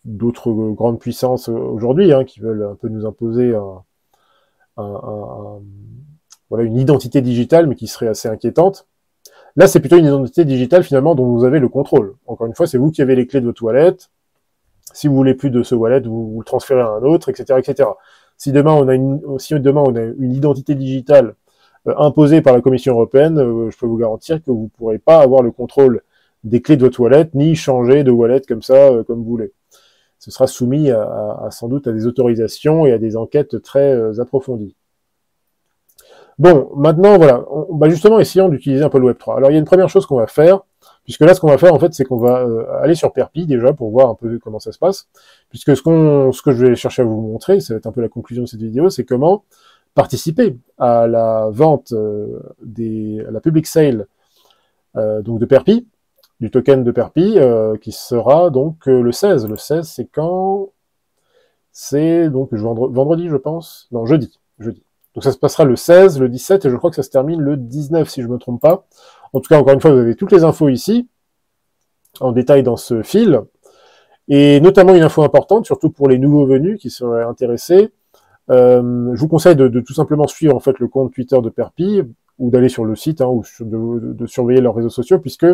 d'autres grandes puissances aujourd'hui hein, qui veulent un peu nous imposer voilà, une identité digitale mais qui serait assez inquiétante. Là, c'est plutôt une identité digitale finalement dont vous avez le contrôle. Encore une fois, c'est vous qui avez les clés de votre wallet. Si vous voulez plus de ce wallet, vous le transférez à un autre, etc., etc. Si demain on a une identité digitale imposée par la Commission européenne, je peux vous garantir que vous ne pourrez pas avoir le contrôle des clés de votre wallet, ni changer de wallet comme ça, comme vous voulez. Ce sera soumis sans doute à des autorisations et à des enquêtes très approfondies. Bon, maintenant, voilà, justement, essayons d'utiliser un peu le Web 3. Alors, il y a une première chose qu'on va faire, puisque là, ce qu'on va faire, en fait, c'est qu'on va aller sur Perpi, déjà, pour voir un peu comment ça se passe, puisque ce que je vais chercher à vous montrer, ça va être un peu la conclusion de cette vidéo, c'est comment participer à la vente, à la public sale donc de Perpi, du token de Perpi, qui sera donc le 16. Le 16, c'est quand? C'est donc vendredi, je pense. Non, jeudi. Donc ça se passera le 16, le 17, et je crois que ça se termine le 19, si je ne me trompe pas. En tout cas, encore une fois, vous avez toutes les infos ici, en détail dans ce fil, et notamment une info importante, surtout pour les nouveaux venus qui seraient intéressés. Je vous conseille de tout simplement suivre en fait le compte Twitter de Perpi, ou d'aller sur le site, hein, ou de surveiller leurs réseaux sociaux, puisque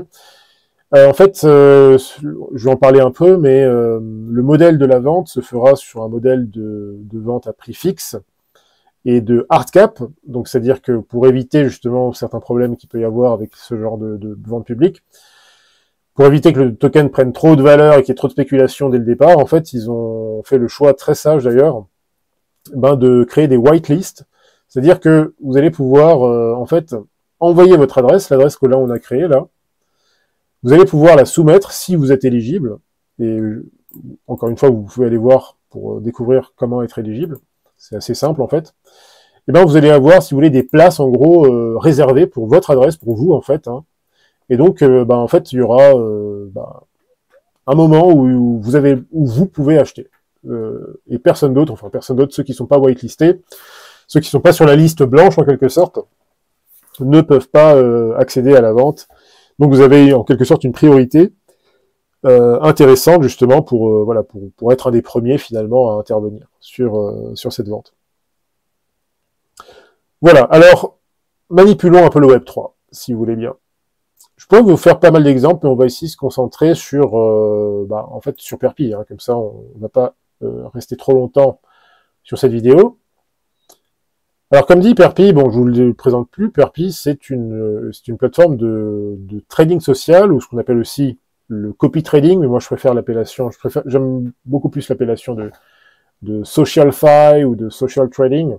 en fait, je vais en parler un peu, mais le modèle de la vente se fera sur un modèle de vente à prix fixe, et de hard cap, donc c'est-à-dire que pour éviter justement certains problèmes qu'il peut y avoir avec ce genre de vente publique, pour éviter que le token prenne trop de valeur et qu'il y ait trop de spéculation dès le départ, en fait, ils ont fait le choix très sage d'ailleurs, de créer des whitelists, c'est-à-dire que vous allez pouvoir en fait envoyer votre adresse, l'adresse que là on a créée là, vous allez pouvoir la soumettre si vous êtes éligible, et encore une fois, vous pouvez aller voir pour découvrir comment être éligible. C'est assez simple en fait. Et ben vous allez avoir, si vous voulez, des places en gros réservées pour votre adresse, pour vous en fait. Hein. Et donc, en fait, il y aura un moment où vous pouvez acheter. Et personne d'autre, ceux qui sont pas whitelistés, ceux qui sont pas sur la liste blanche en quelque sorte, ne peuvent pas accéder à la vente. Donc vous avez en quelque sorte une priorité. intéressante justement pour voilà pour être un des premiers finalement à intervenir sur cette vente. Voilà. Alors manipulons un peu le Web 3, si vous voulez bien. Je pourrais vous faire pas mal d'exemples, mais on va ici se concentrer sur en fait sur Perpi, hein, comme ça on ne va pas rester trop longtemps sur cette vidéo. Alors comme dit, Perpi, bon, je vous le présente plus. Perpi, c'est une plateforme de trading social, ou ce qu'on appelle aussi le copy trading, mais moi je préfère l'appellation, j'aime beaucoup plus l'appellation de social fi ou de social trading.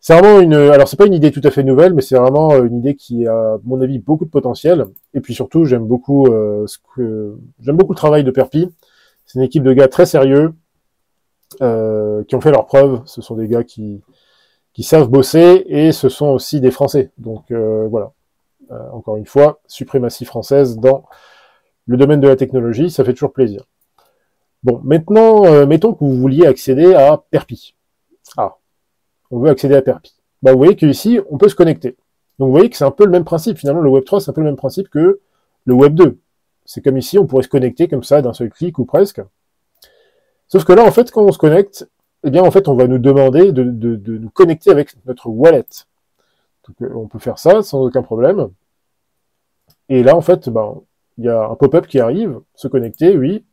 C'est vraiment alors c'est pas une idée tout à fait nouvelle, mais c'est vraiment une idée qui a, à mon avis, beaucoup de potentiel. Et puis surtout, j'aime beaucoup j'aime beaucoup le travail de Perpi. C'est une équipe de gars très sérieux, qui ont fait leurs preuves. Ce sont des gars qui savent bosser, et ce sont aussi des Français. Donc voilà, encore une fois, suprématie française dans le domaine de la technologie, ça fait toujours plaisir. Bon, maintenant, mettons que vous vouliez accéder à Perpi. Ah, on veut accéder à Perpi. Bah, vous voyez qu'ici, on peut se connecter. Donc vous voyez que c'est un peu le même principe. Finalement, le Web 3, c'est un peu le même principe que le Web 2. C'est comme ici, on pourrait se connecter comme ça d'un seul clic ou presque. Sauf que là, en fait, quand on se connecte, eh bien, en fait, on va nous demander de nous connecter avec notre wallet. Donc, on peut faire ça sans aucun problème. Et là, en fait, il y a un pop-up qui arrive, se connecter, oui,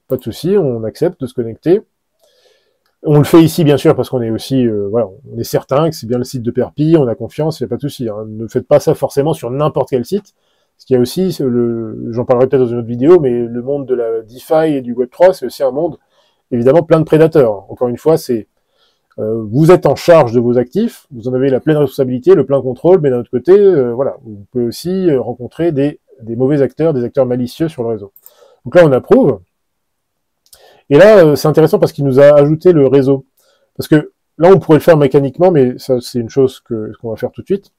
pas de souci, on accepte de se connecter. On le fait ici, bien sûr, parce qu'on est aussi, voilà, on est certain que c'est bien le site de Perpi, on a confiance, il n'y a pas de souci. Hein. Ne faites pas ça forcément sur n'importe quel site. Ce qu'il y a aussi, j'en parlerai peut-être dans une autre vidéo, mais le monde de la DeFi et du Web3, c'est aussi un monde, évidemment, plein de prédateurs. Encore une fois, c'est vous êtes en charge de vos actifs, vous en avez la pleine responsabilité, le plein contrôle, mais d'un autre côté, voilà, vous pouvez aussi rencontrer des mauvais acteurs, des acteurs malicieux sur le réseau. Donc là, on approuve. Et là, c'est intéressant parce qu'il nous a ajouté le réseau. Parce que là, on pourrait le faire mécaniquement, mais ça, c'est une chose qu'on va faire tout de suite.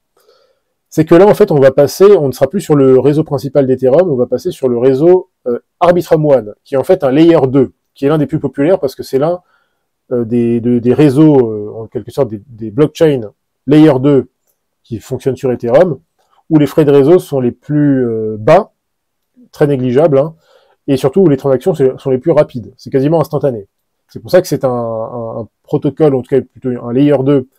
C'est que là, en fait, on ne sera plus sur le réseau principal d'Ethereum, on va passer sur le réseau Arbitrum One, qui est en fait un layer 2, qui est l'un des plus populaires parce que c'est l'un des réseaux, en quelque sorte des blockchains layer 2 qui fonctionnent sur Ethereum, où les frais de réseau sont les plus bas, très négligeables, hein, et surtout où les transactions sont les plus rapides. C'est quasiment instantané. C'est pour ça que c'est un protocole, en tout cas plutôt un layer 2,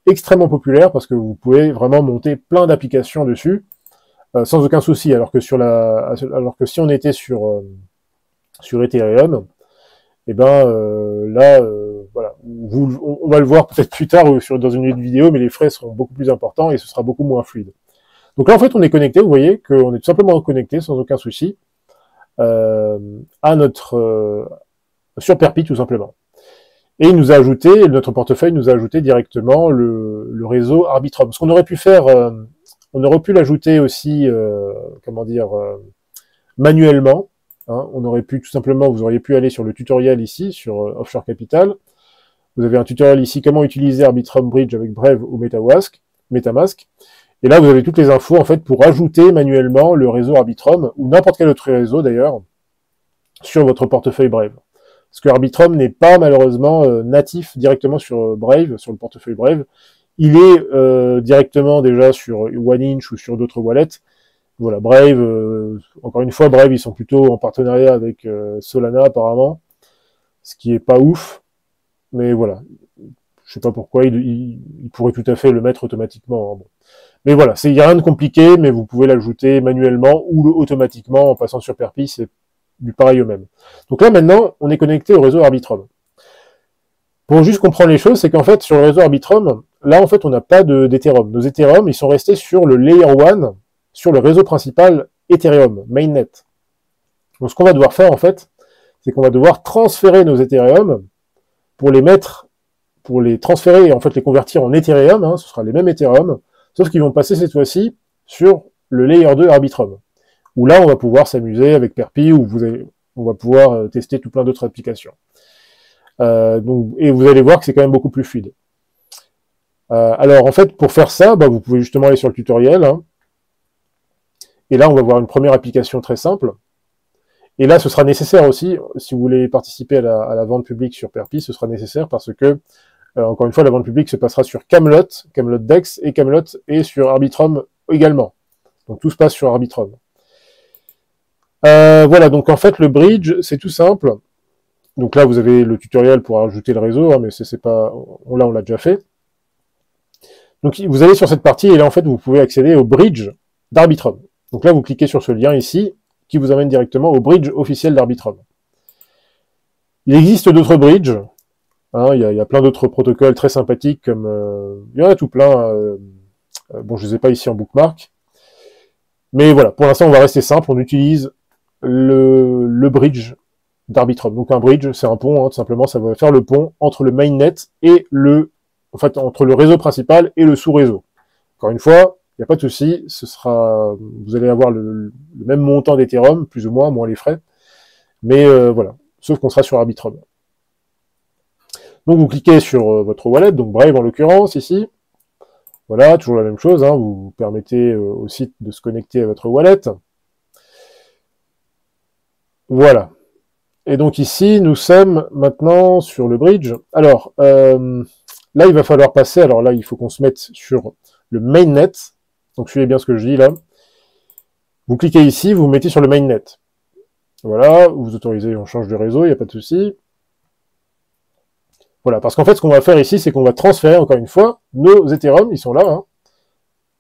extrêmement populaire, parce que vous pouvez vraiment monter plein d'applications dessus, sans aucun souci, alors que si on était sur Ethereum, et ben là, voilà, on va le voir peut-être plus tard ou dans une autre vidéo, mais les frais seront beaucoup plus importants et ce sera beaucoup moins fluide. Donc là, en fait, on est connecté, vous voyez qu'on est tout simplement connecté sans aucun souci à sur Perpi tout simplement. Et il nous a ajouté, notre portefeuille nous a ajouté directement le réseau Arbitrum. Ce qu'on aurait pu faire, on aurait pu l'ajouter aussi, manuellement. Hein, on aurait pu tout simplement, vous auriez pu aller sur le tutoriel ici, sur Offshore Capital. Vous avez un tutoriel ici, comment utiliser Arbitrum Bridge avec Brave ou MetaMask. Et là, vous avez toutes les infos, en fait, pour ajouter manuellement le réseau Arbitrum, ou n'importe quel autre réseau d'ailleurs, sur votre portefeuille Brave. Parce que Arbitrum n'est pas malheureusement natif directement sur Brave, sur le portefeuille Brave. Il est directement déjà sur OneInch ou sur d'autres wallets. Voilà, Brave, encore une fois, Brave, ils sont plutôt en partenariat avec Solana apparemment, ce qui est pas ouf, mais voilà, je sais pas pourquoi, il pourrait tout à fait le mettre automatiquement. Hein, bon. Mais voilà, il n'y a rien de compliqué, mais vous pouvez l'ajouter manuellement ou automatiquement en passant sur Perpi, c'est du pareil au même. Donc là maintenant, on est connecté au réseau Arbitrum. Pour juste comprendre les choses, c'est qu'en fait, sur le réseau Arbitrum, là en fait, on n'a pas d'Ethereum. Nos Ethereum, ils sont restés sur le Layer 1, sur le réseau principal Ethereum, Mainnet. Donc ce qu'on va devoir faire en fait, c'est qu'on va devoir transférer nos Ethereum pour les transférer et en fait les convertir en Ethereum, hein, ce sera les mêmes Ethereum, sauf qu'ils vont passer cette fois-ci sur le Layer 2 Arbitrum, où là on va pouvoir s'amuser avec Perpi, où on va pouvoir tester tout plein d'autres applications. Et vous allez voir que c'est quand même beaucoup plus fluide. Alors en fait, pour faire ça, vous pouvez justement aller sur le tutoriel, hein, et là on va voir une première application très simple. Et là, ce sera nécessaire aussi, si vous voulez participer à la vente publique sur Perpi, ce sera nécessaire parce que, encore une fois, la vente publique se passera sur Camelot Dex et Camelot et sur Arbitrum également. Donc tout se passe sur Arbitrum. Voilà, donc en fait, le bridge, c'est tout simple. Donc là, vous avez le tutoriel pour ajouter le réseau, hein, mais c'est pas, là, on l'a déjà fait. Donc, vous allez sur cette partie, et là, en fait, vous pouvez accéder au bridge d'Arbitrum. Donc là, vous cliquez sur ce lien ici, qui vous amène directement au bridge officiel d'Arbitrum. Il existe d'autres bridges. Hein, il y a plein d'autres protocoles très sympathiques, comme il y en a tout plein. Bon, je ne les ai pas ici en bookmark. Mais voilà, pour l'instant, on va rester simple. On utilise le bridge d'Arbitrum. Donc un bridge, c'est un pont, hein, tout simplement. Ça va faire le pont entre le mainnet et en fait, entre le réseau principal et le sous-réseau. Encore une fois, il n'y a pas de souci. Vous allez avoir le même montant d'Ethereum, plus ou moins les frais. Mais voilà, sauf qu'on sera sur Arbitrum. Donc vous cliquez sur votre wallet, donc Brave en l'occurrence ici. Voilà, toujours la même chose, hein, vous permettez au site de se connecter à votre wallet. Voilà. Et donc ici, nous sommes maintenant sur le bridge. Alors, là, il va falloir passer, alors là, il faut qu'on se mette sur le mainnet. Donc suivez bien ce que je dis là. Vous cliquez ici, vous vous mettez sur le mainnet. Voilà, vous autorisez, on change de réseau, il n'y a pas de souci. Voilà, parce qu'en fait, ce qu'on va faire ici, c'est qu'on va transférer, encore une fois, nos Ethereum, ils sont là, hein.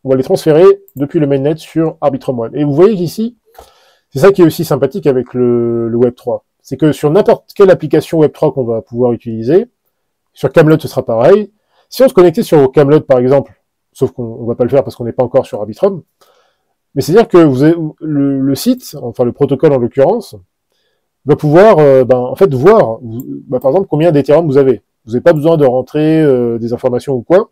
On va les transférer depuis le mainnet sur Arbitrum One. Et vous voyez qu'ici, c'est ça qui est aussi sympathique avec le Web3. C'est que sur n'importe quelle application Web3 qu'on va pouvoir utiliser, sur Camelot, ce sera pareil. Si on se connectait sur Camelot, par exemple, sauf qu'on ne va pas le faire parce qu'on n'est pas encore sur Arbitrum, mais c'est-à-dire que le site, enfin le protocole en l'occurrence, va pouvoir en fait voir, par exemple, combien d'Ethereum vous avez. Vous n'avez pas besoin de rentrer des informations ou quoi,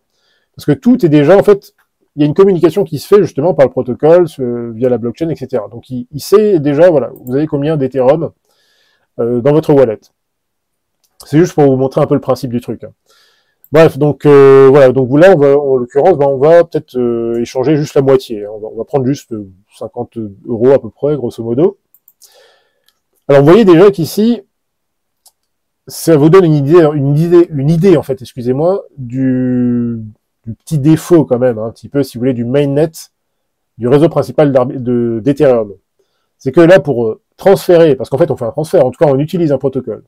parce que tout est déjà, en fait, il y a une communication qui se fait justement par le protocole, via la blockchain, etc. Donc il sait déjà, voilà, vous avez combien d'Ethereum dans votre wallet. C'est juste pour vous montrer un peu le principe du truc. Bref, donc voilà, donc là, en l'occurrence, on va peut-être échanger juste la moitié. On va prendre juste 50 € à peu près, grosso modo. Alors vous voyez déjà qu'ici, ça vous donne une idée en fait, excusez-moi, du petit défaut quand même, hein, un petit peu, si vous voulez, du mainnet, du réseau principal d'Ethereum. C'est que là, pour transférer, parce qu'en fait, on fait un transfert, en tout cas, on utilise un protocole.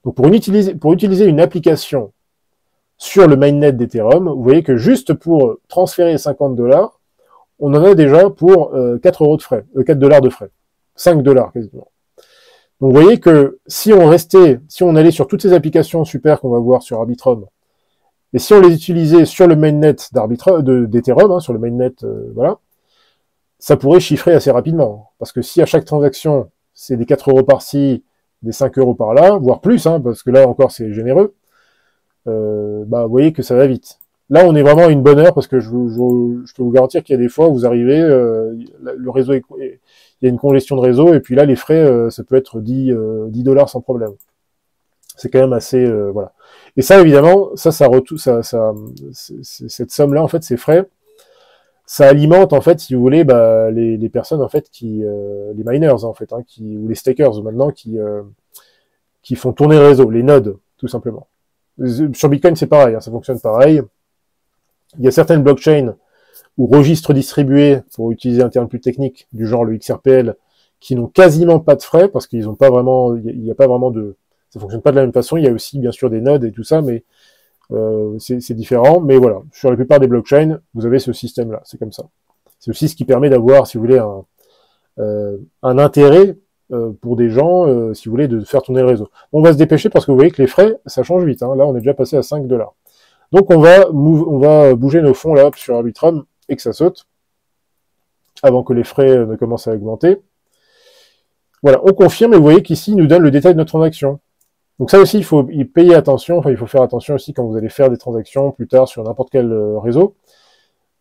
Donc pour utiliser une application sur le mainnet d'Ethereum, vous voyez que juste pour transférer 50 $, on en a déjà pour 4 € de frais, 4 $ de frais. 5 $ quasiment. Donc vous voyez que si on allait sur toutes ces applications super qu'on va voir sur Arbitrum, et si on les utilisait sur le mainnet d'Ethereum, hein, sur le mainnet, voilà, ça pourrait chiffrer assez rapidement. Parce que si à chaque transaction, c'est des 4 € par-ci, des 5 € par-là, voire plus, hein, parce que là encore c'est généreux, vous voyez que ça va vite. Là, on est vraiment à une bonne heure, parce que je peux vous garantir qu'il y a des fois où vous arrivez, le réseau il y a une congestion de réseau, et puis là, les frais, ça peut être 10 $ sans problème. C'est quand même assez, voilà. Et ça, évidemment, cette somme-là, en fait, ces frais, ça alimente, en fait, si vous voulez, les personnes, en fait, les miners, en fait, hein, ou les stakers, maintenant, qui font tourner le réseau, les nodes, tout simplement. Sur Bitcoin, c'est pareil, hein, ça fonctionne pareil. Il y a certaines blockchains ou registres distribués, pour utiliser un terme plus technique, du genre le XRPL, qui n'ont quasiment pas de frais, parce qu'ils n'ont pas vraiment, il n'y a pas vraiment ça fonctionne pas de la même façon. Il y a aussi, bien sûr, des nodes et tout ça, mais c'est différent. Mais voilà, sur la plupart des blockchains, vous avez ce système-là, c'est comme ça. C'est aussi ce qui permet d'avoir, si vous voulez, un intérêt pour des gens, si vous voulez, de faire tourner le réseau. On va se dépêcher parce que vous voyez que les frais, ça change vite. Hein. Là, on est déjà passé à 5 $. Donc, on va bouger nos fonds là sur Arbitrum et que ça saute avant que les frais ne commencent à augmenter. Voilà, on confirme et vous voyez qu'ici, il nous donne le détail de notre transaction. Donc ça aussi, il faut y payer attention, enfin il faut faire attention aussi quand vous allez faire des transactions plus tard sur n'importe quel réseau.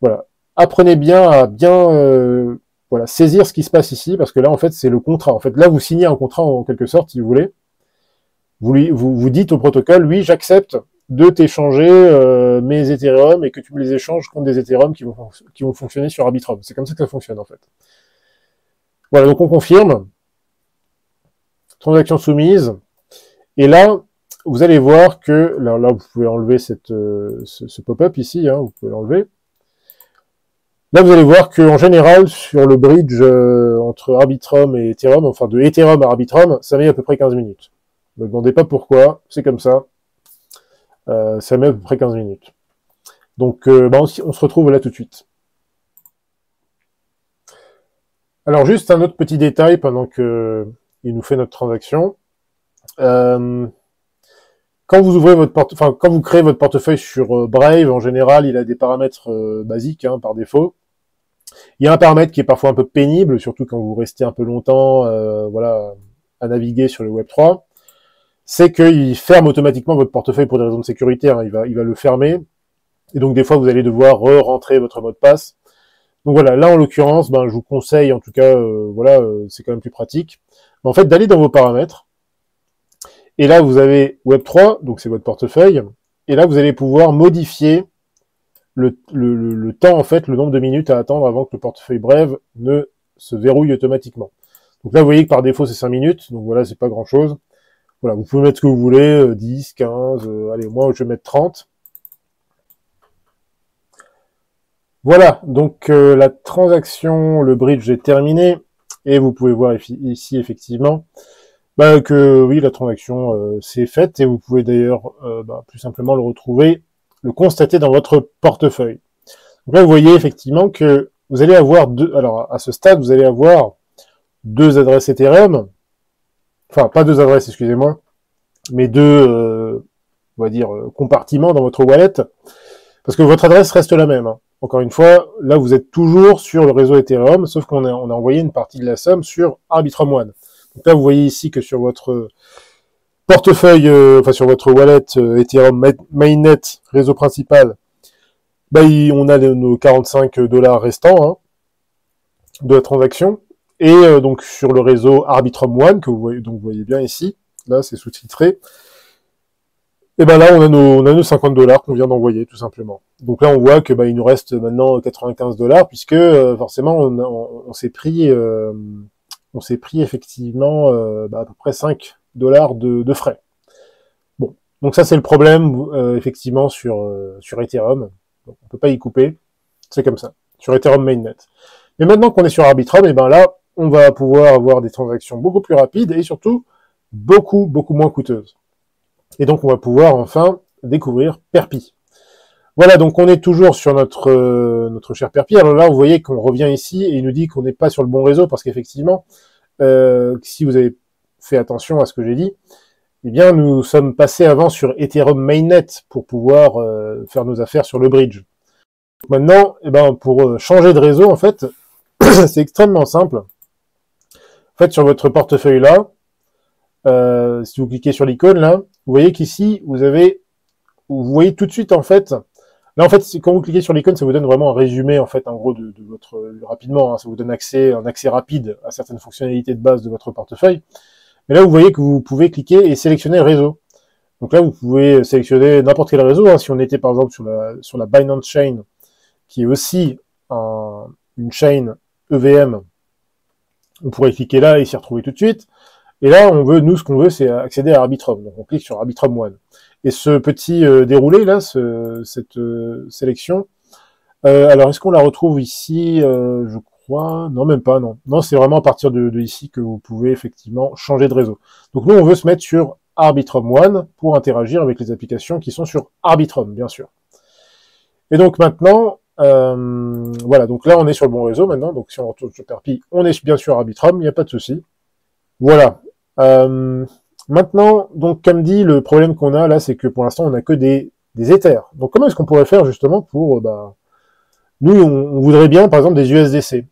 Voilà, apprenez bien à voilà, saisir ce qui se passe ici, parce que là en fait c'est le contrat. En fait là vous signez un contrat en quelque sorte si vous voulez. Vous dites au protocole, oui j'accepte de t'échanger mes Ethereum et que tu me les échanges contre des Ethereum qui vont fonctionner sur Arbitrum. C'est comme ça que ça fonctionne en fait. Voilà, donc on confirme. Transaction soumise. Et là, vous allez voir que, là vous pouvez enlever ce pop-up ici, hein, vous pouvez l'enlever. Là, vous allez voir qu'en général, sur le bridge entre Arbitrum et Ethereum, enfin de Ethereum à Arbitrum, ça met à peu près 15 minutes. Ne me demandez pas pourquoi, c'est comme ça. Ça met à peu près 15 minutes. Donc, on se retrouve là tout de suite. Alors, juste un autre petit détail pendant que il nous fait notre transaction. Quand vous ouvrez quand vous créez votre portefeuille sur Brave, en général, il a des paramètres basiques par défaut. Il y a un paramètre qui est parfois un peu pénible, surtout quand vous restez un peu longtemps, à naviguer sur le Web3. C'est qu'il ferme automatiquement votre portefeuille pour des raisons de sécurité. Il va le fermer. Et donc, des fois, vous allez devoir re-rentrer votre mot de passe. Donc voilà, là, en l'occurrence, je vous conseille, en tout cas, c'est quand même plus pratique. En fait, d'aller dans vos paramètres. Et là, vous avez Web3, donc c'est votre portefeuille. Et là, vous allez pouvoir modifier le temps, en fait, le nombre de minutes à attendre avant que le portefeuille Brave ne se verrouille automatiquement. Donc là, vous voyez que par défaut, c'est 5 minutes. Donc voilà, c'est pas grand-chose. Voilà, vous pouvez mettre ce que vous voulez, 10, 15, allez, moi, je vais mettre 30. Voilà, donc la transaction, le bridge est terminé. Et vous pouvez voir ici, effectivement, que oui, la transaction s'est faite. Et vous pouvez d'ailleurs, plus simplement le retrouver, le constater dans votre portefeuille. Donc là, vous voyez effectivement que vous allez avoir alors à ce stade, vous allez avoir 2 adresses Ethereum. Enfin, pas 2 adresses, excusez-moi, mais 2, on va dire, compartiments dans votre wallet, parce que votre adresse reste la même. Encore une fois, là, vous êtes toujours sur le réseau Ethereum, sauf qu'on a envoyé une partie de la somme sur Arbitrum One. Donc là, vous voyez ici que sur votre portefeuille, sur votre wallet Ethereum Mainnet, réseau principal, on a nos 45 $ restants de la transaction. Et donc sur le réseau Arbitrum One, que vous voyez bien ici, là c'est sous-titré, et là on a nos 50 $ qu'on vient d'envoyer tout simplement. Donc là on voit que il nous reste maintenant 95 $ puisque forcément on s'est pris effectivement à peu près 5 $ de frais. Bon, donc ça c'est le problème effectivement sur Ethereum. Donc, on peut pas y couper, c'est comme ça, sur Ethereum Mainnet. Mais maintenant qu'on est sur Arbitrum, là on va pouvoir avoir des transactions beaucoup plus rapides et surtout beaucoup moins coûteuses. Et donc on va pouvoir enfin découvrir Perpi. Voilà, donc on est toujours sur notre cher Perpi. Alors là, vous voyez qu'on revient ici et il nous dit qu'on n'est pas sur le bon réseau parce qu'effectivement, si vous avez fait attention à ce que j'ai dit, nous sommes passés avant sur Ethereum Mainnet pour pouvoir faire nos affaires sur le bridge. Maintenant, pour changer de réseau, en fait, c'est extrêmement simple. En fait, sur votre portefeuille là, si vous cliquez sur l'icône là, vous voyez qu'ici, vous voyez tout de suite en fait, là en fait, quand vous cliquez sur l'icône, ça vous donne vraiment un résumé en fait, en gros, de votre, rapidement, ça vous donne un accès rapide à certaines fonctionnalités de base de votre portefeuille. Mais là, vous voyez que vous pouvez cliquer et sélectionner le réseau. Donc là, vous pouvez sélectionner n'importe quel réseau. Si on était par exemple sur la Binance Chain, qui est aussi une chain EVM, on pourrait cliquer là et s'y retrouver tout de suite. Et là, ce qu'on veut, c'est accéder à Arbitrum. Donc on clique sur Arbitrum One. Et ce petit déroulé là, cette sélection, alors est-ce qu'on la retrouve ici, je crois, non même pas, non. Non, c'est vraiment à partir de ici que vous pouvez effectivement changer de réseau. Donc nous, on veut se mettre sur Arbitrum One pour interagir avec les applications qui sont sur Arbitrum, bien sûr. Et donc maintenant, voilà, donc là on est sur le bon réseau maintenant, donc si on retourne sur Perpi, on est bien sûr Arbitrum, il n'y a pas de souci. Voilà. Maintenant, donc comme dit, le problème qu'on a là, c'est que pour l'instant on n'a que des Ethers. Donc comment est-ce qu'on pourrait faire justement pour, nous on voudrait bien par exemple des USDC,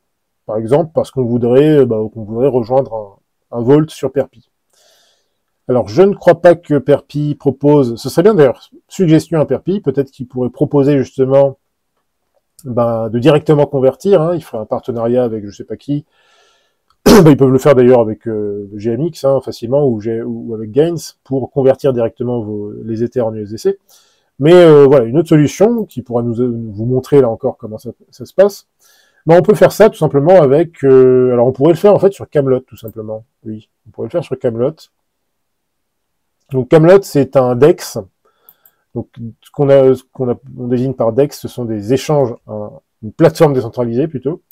par exemple parce qu'on voudrait rejoindre un Vault sur Perpi. Alors, je ne crois pas que Perpi propose... Ce serait bien d'ailleurs, suggestion à Perpi, peut-être qu'il pourrait proposer justement de directement convertir. Il ferait un partenariat avec je sais pas qui. Ils peuvent le faire d'ailleurs avec GMX facilement ou avec Gains pour convertir directement les Ethers en USDC. Mais voilà, une autre solution qui pourra vous montrer là encore comment ça se passe. On peut faire ça tout simplement avec... alors on pourrait le faire en fait sur Camelot tout simplement. Oui, on pourrait le faire sur Camelot. Donc Camelot, c'est un DEX. Donc ce qu'on désigne par DEX, ce sont des échanges une plateforme décentralisée plutôt,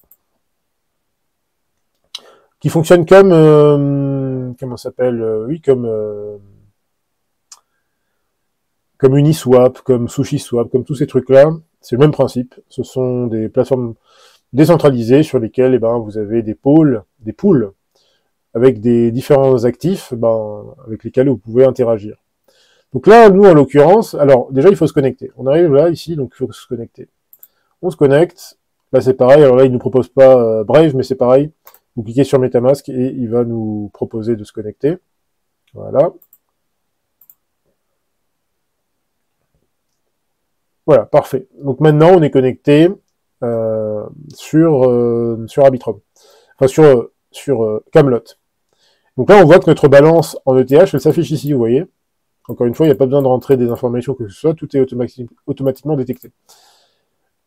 qui fonctionne comme, comment ça s'appelle, oui, comme Uniswap, comme SushiSwap, comme tous ces trucs-là. C'est le même principe. Ce sont des plateformes décentralisées sur lesquelles, eh ben, vous avez des pools, avec des différents actifs, ben, avec lesquels vous pouvez interagir. Donc là, nous, en l'occurrence, alors, déjà, il faut se connecter. On arrive là, ici, donc il faut se connecter. On se connecte. Là, c'est pareil. Alors là, il nous propose pas Brave, mais c'est pareil. Vous cliquez sur MetaMask et il va nous proposer de se connecter. Voilà. Voilà, parfait. Donc maintenant, on est connecté sur Arbitrum. Enfin, sur Camelot. Donc là, on voit que notre balance en ETH, elle s'affiche ici, vous voyez. Encore une fois, il n'y a pas besoin de rentrer des informations que ce soit, tout est automatiquement détecté.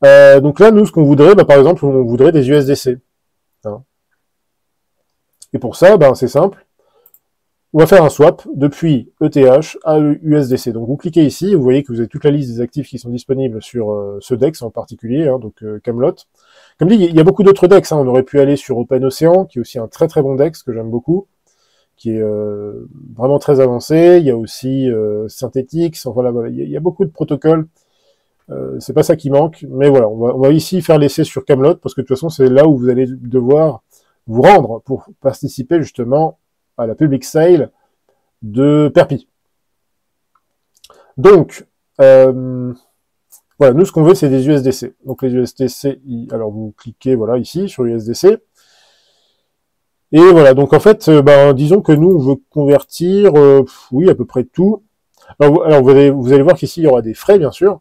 Donc là, nous, ce qu'on voudrait, bah, par exemple, on voudrait des USDC. Hein. Et pour ça, ben, c'est simple. On va faire un swap depuis ETH à USDC. Donc vous cliquez ici, et vous voyez que vous avez toute la liste des actifs qui sont disponibles sur ce DEX en particulier, hein, donc Camelot. Comme dit, il y a beaucoup d'autres DEX. Hein. On aurait pu aller sur OpenOcean, qui est aussi un très très bon DEX que j'aime beaucoup, qui est vraiment très avancé. Il y a aussi Synthetix. Enfin, voilà, il y a beaucoup de protocoles. C'est pas ça qui manque, mais voilà, on va ici faire l'essai sur Camelot parce que de toute façon c'est là où vous allez devoir vous rendre pour participer justement à la public sale de Perpi. Donc, voilà, nous ce qu'on veut c'est des USDC. Donc les USDC, alors vous cliquez voilà ici sur USDC. Et voilà, donc en fait, ben, disons que nous on veut convertir, oui à peu près tout. Alors vous allez voir qu'ici il y aura des frais bien sûr.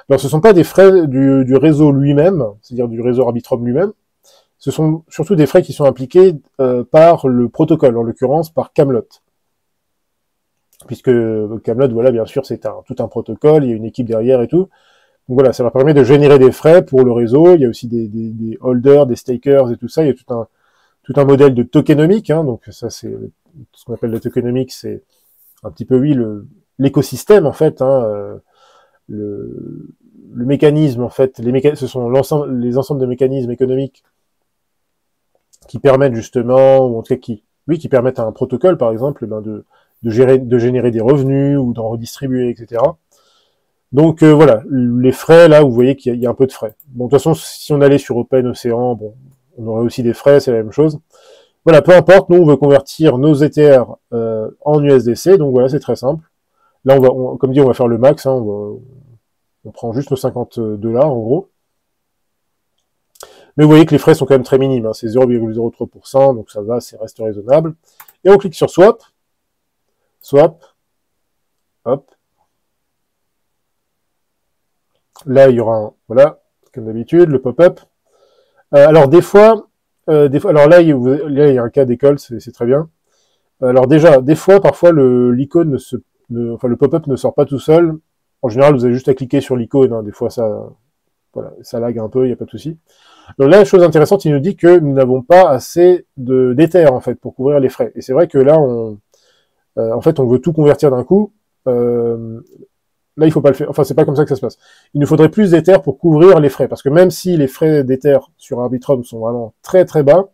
Alors ce ne sont pas des frais du réseau lui-même, c'est-à-dire du réseau Arbitrum lui-même. Ce sont surtout des frais qui sont appliqués par le protocole, en l'occurrence par Camelot. Puisque Camelot, voilà, bien sûr, c'est tout un protocole, il y a une équipe derrière et tout. Donc voilà, ça leur permet de générer des frais pour le réseau. Il y a aussi des holders, des stakers et tout ça. Il y a tout un modèle de tokenomics. Hein, donc ça, c'est ce qu'on appelle le tokenomics, c'est un petit peu, oui, l'écosystème, en fait. Hein, le mécanisme, en fait, ce sont les ensembles de mécanismes économiques qui permettent justement, ou en tout cas qui permettent à un protocole, par exemple, ben de générer des revenus ou d'en redistribuer, etc. Donc voilà, les frais, là, vous voyez qu'il y a un peu de frais. Bon, de toute façon, si on allait sur OpenOcean, bon, on aurait aussi des frais, c'est la même chose. Voilà, peu importe, nous, on veut convertir nos Ethers en USDC, donc voilà, c'est très simple. Là, comme dit, on va faire le max, hein, on prend juste nos 50 $, en gros. Mais vous voyez que les frais sont quand même très minimes, hein, c'est 0,03%, donc ça va, reste raisonnable. Et on clique sur Swap. Swap. Hop. Là, il y aura voilà, comme d'habitude, le pop-up. Alors des fois, alors là, il y a un cas d'école, c'est très bien. Alors déjà, des fois, parfois, l'icône enfin, le pop-up ne sort pas tout seul. En général, vous avez juste à cliquer sur l'icône, hein, des fois, voilà, ça lag un peu, il n'y a pas de souci. Donc là, la chose intéressante, il nous dit que nous n'avons pas assez d'Ether, en fait, pour couvrir les frais. Et c'est vrai que là, en fait, on veut tout convertir d'un coup. Là, il faut pas le faire. Enfin, c'est pas comme ça que ça se passe. Il nous faudrait plus d'Ether pour couvrir les frais. Parce que même si les frais d'Ether sur Arbitrum sont vraiment très très bas,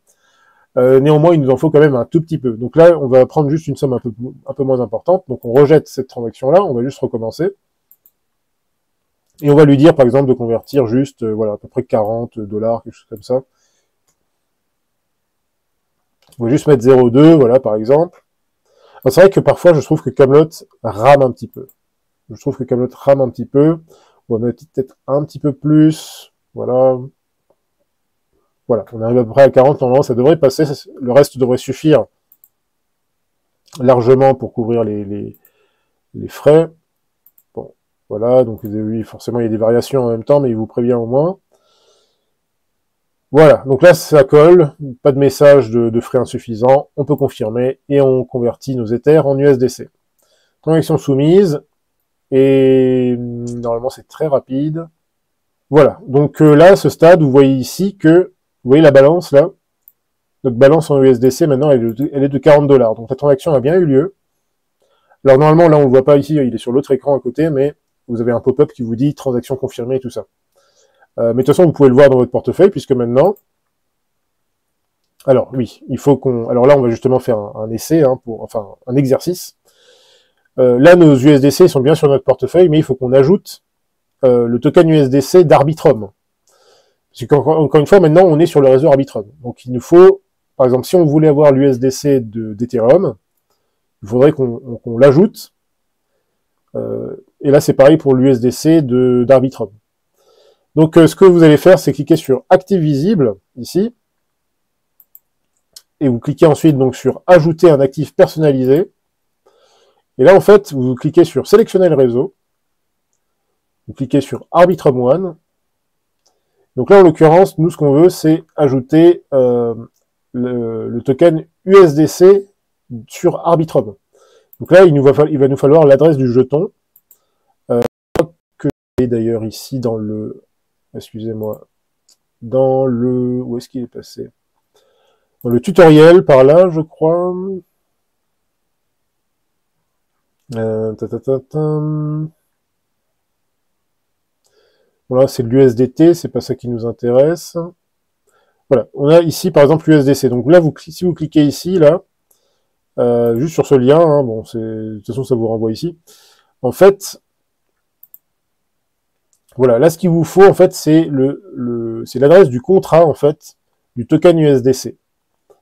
néanmoins, il nous en faut quand même un tout petit peu. Donc là, on va prendre juste une somme un peu moins importante. Donc on rejette cette transaction-là, on va juste recommencer. Et on va lui dire, par exemple, de convertir juste, voilà, à peu près 40 $, quelque chose comme ça. On va juste mettre 0,2, voilà, par exemple. C'est vrai que parfois, je trouve que Camelot rame un petit peu. Je trouve que Camelot rame un petit peu. On va mettre peut-être un petit peu plus. Voilà. Voilà, on arrive à peu près à 40, normalement, ça devrait passer. Le reste devrait suffire largement pour couvrir les frais. Bon, voilà, donc oui, forcément, il y a des variations en même temps, mais il vous prévient au moins. Voilà, donc là, ça colle. Pas de message de frais insuffisants. On peut confirmer et on convertit nos Ethers en USDC. Transaction soumise. Et normalement, c'est très rapide. Voilà, donc là, à ce stade, vous voyez ici que, vous voyez la balance, là, notre balance en USDC, maintenant, elle est de 40 $. Donc la transaction a bien eu lieu. Alors normalement, là, on ne le voit pas ici, il est sur l'autre écran à côté, mais vous avez un pop-up qui vous dit transaction confirmée et tout ça. Mais de toute façon, vous pouvez le voir dans votre portefeuille, puisque maintenant, alors oui, il faut qu'on, alors là, on va justement faire un essai, hein, enfin, un exercice. Là, nos USDC sont bien sur notre portefeuille, mais il faut qu'on ajoute le token USDC d'Arbitrum. Parce qu'encore une fois, maintenant, on est sur le réseau Arbitrum. Donc, il nous faut, par exemple, si on voulait avoir l'USDC d'Ethereum, il faudrait qu'on l'ajoute. Et là, c'est pareil pour l'USDC d'Arbitrum. Donc, ce que vous allez faire, c'est cliquer sur Active visible, ici, et vous cliquez ensuite donc sur Ajouter un actif personnalisé. Et là, en fait, vous cliquez sur Sélectionner le réseau, vous cliquez sur Arbitrum One. Donc là, en l'occurrence, nous, ce qu'on veut, c'est ajouter le token USDC sur Arbitrum. Donc là, il va nous falloir l'adresse du jeton, que j'ai d'ailleurs ici dans le... Excusez-moi. Dans le... Où est-ce qu'il est passé? Dans le tutoriel, par là, je crois. Voilà, c'est l'USDT, c'est pas ça qui nous intéresse. Voilà, on a ici, par exemple, l'USDC. Donc là, si vous cliquez ici, là, juste sur ce lien, hein, bon, de toute façon, ça vous renvoie ici. En fait, voilà, là, ce qu'il vous faut, en fait, c'est c'est l'adresse du contrat, en fait, du token USDC.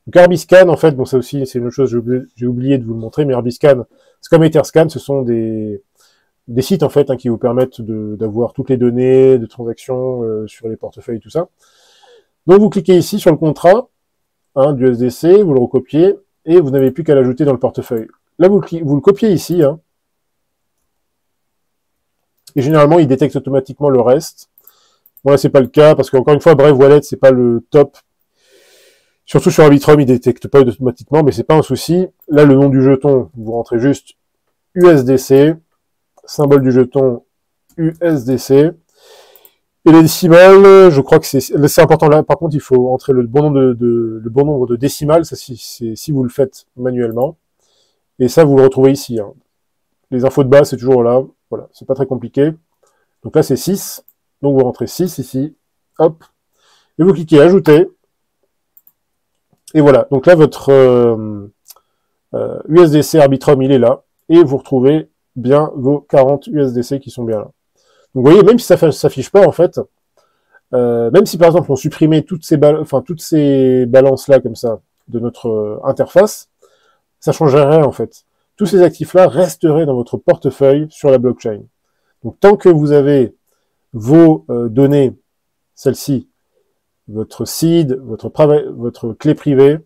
Donc Arbiscan, en fait, bon, ça aussi, c'est une autre chose, j'ai oublié de vous le montrer, mais Arbiscan, c'est comme Etherscan, ce sont des sites, en fait, hein, qui vous permettent d'avoir toutes les données de transactions sur les portefeuilles, tout ça. Donc, vous cliquez ici sur le contrat, hein, du USDC, vous le recopiez, et vous n'avez plus qu'à l'ajouter dans le portefeuille. Là, vous le copiez ici, hein, et généralement, il détecte automatiquement le reste. Bon, là, c'est pas le cas, parce qu'encore une fois, Brave Wallet, c'est pas le top. Surtout sur Arbitrum, il détecte pas automatiquement, mais c'est pas un souci. Là, le nom du jeton, vous rentrez juste USDC, symbole du jeton USDC. Et les décimales, je crois que c'est important là. Par contre, il faut entrer le bon nombre de décimales, ça, si vous le faites manuellement. Et ça, vous le retrouvez ici, hein. Les infos de base, c'est toujours là. Voilà, c'est pas très compliqué. Donc là, c'est 6. Donc vous rentrez 6 ici. Hop. Et vous cliquez Ajouter. Et voilà. Donc là, votre USDC Arbitrum, il est là. Et vous retrouvez bien vos 40 USDC qui sont bien là. Donc vous voyez, même si ça ne s'affiche pas, en fait, même si par exemple on supprimait toutes ces balances-là, comme ça, de notre interface, ça ne changerait rien, en fait. Tous ces actifs-là resteraient dans votre portefeuille sur la blockchain. Donc tant que vous avez vos données, celles-ci, votre seed, votre clé privée,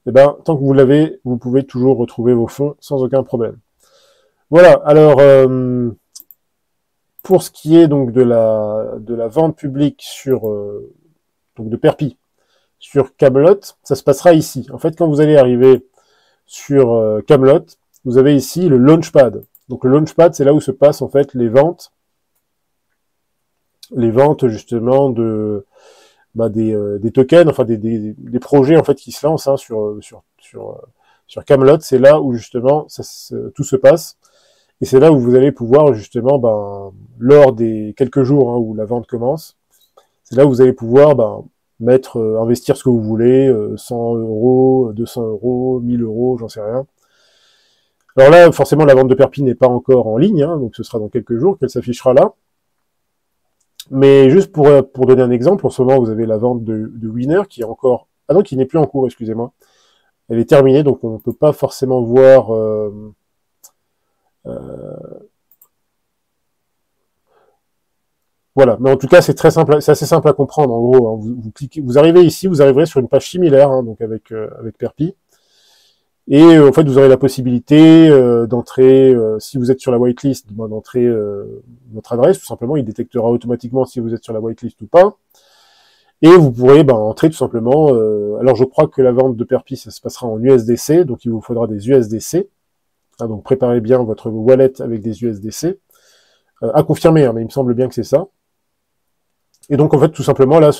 eh ben, tant que vous l'avez, vous pouvez toujours retrouver vos fonds sans aucun problème. Voilà, alors... pour ce qui est donc de la vente publique sur donc de Perpi sur Camelot, ça se passera ici. En fait, quand vous allez arriver sur Camelot, vous avez ici le Launchpad. Donc le Launchpad, c'est là où se passent en fait les ventes justement des tokens, enfin des projets en fait qui se lancent, hein, sur Camelot. C'est là où justement tout se passe. Et c'est là où vous allez pouvoir justement, lors des quelques jours, hein, où la vente commence, c'est là où vous allez pouvoir investir ce que vous voulez, 100 euros, 200 euros, 1000 euros, j'en sais rien. Alors là, forcément, la vente de Perpi n'est pas encore en ligne, hein, donc ce sera dans quelques jours qu'elle s'affichera là. Mais juste pour donner un exemple, en ce moment, vous avez la vente de Winner qui est encore... Ah non, qui n'est plus en cours, excusez-moi. Elle est terminée, donc on ne peut pas forcément voir... Voilà, mais en tout cas, c'est assez simple à comprendre. En gros, hein. Vous cliquez, vous arrivez ici, vous arriverez sur une page similaire, hein, donc avec Perpi, et en fait, vous aurez la possibilité d'entrer, si vous êtes sur la whitelist, d'entrer votre adresse. Tout simplement, il détectera automatiquement si vous êtes sur la whitelist ou pas, et vous pourrez entrer tout simplement. Alors, je crois que la vente de Perpi, ça se passera en USDC, donc il vous faudra des USDC. Hein, donc, préparez bien votre wallet avec des USDC. À confirmer, hein, mais il me semble bien que c'est ça. Et donc, en fait, tout simplement, là,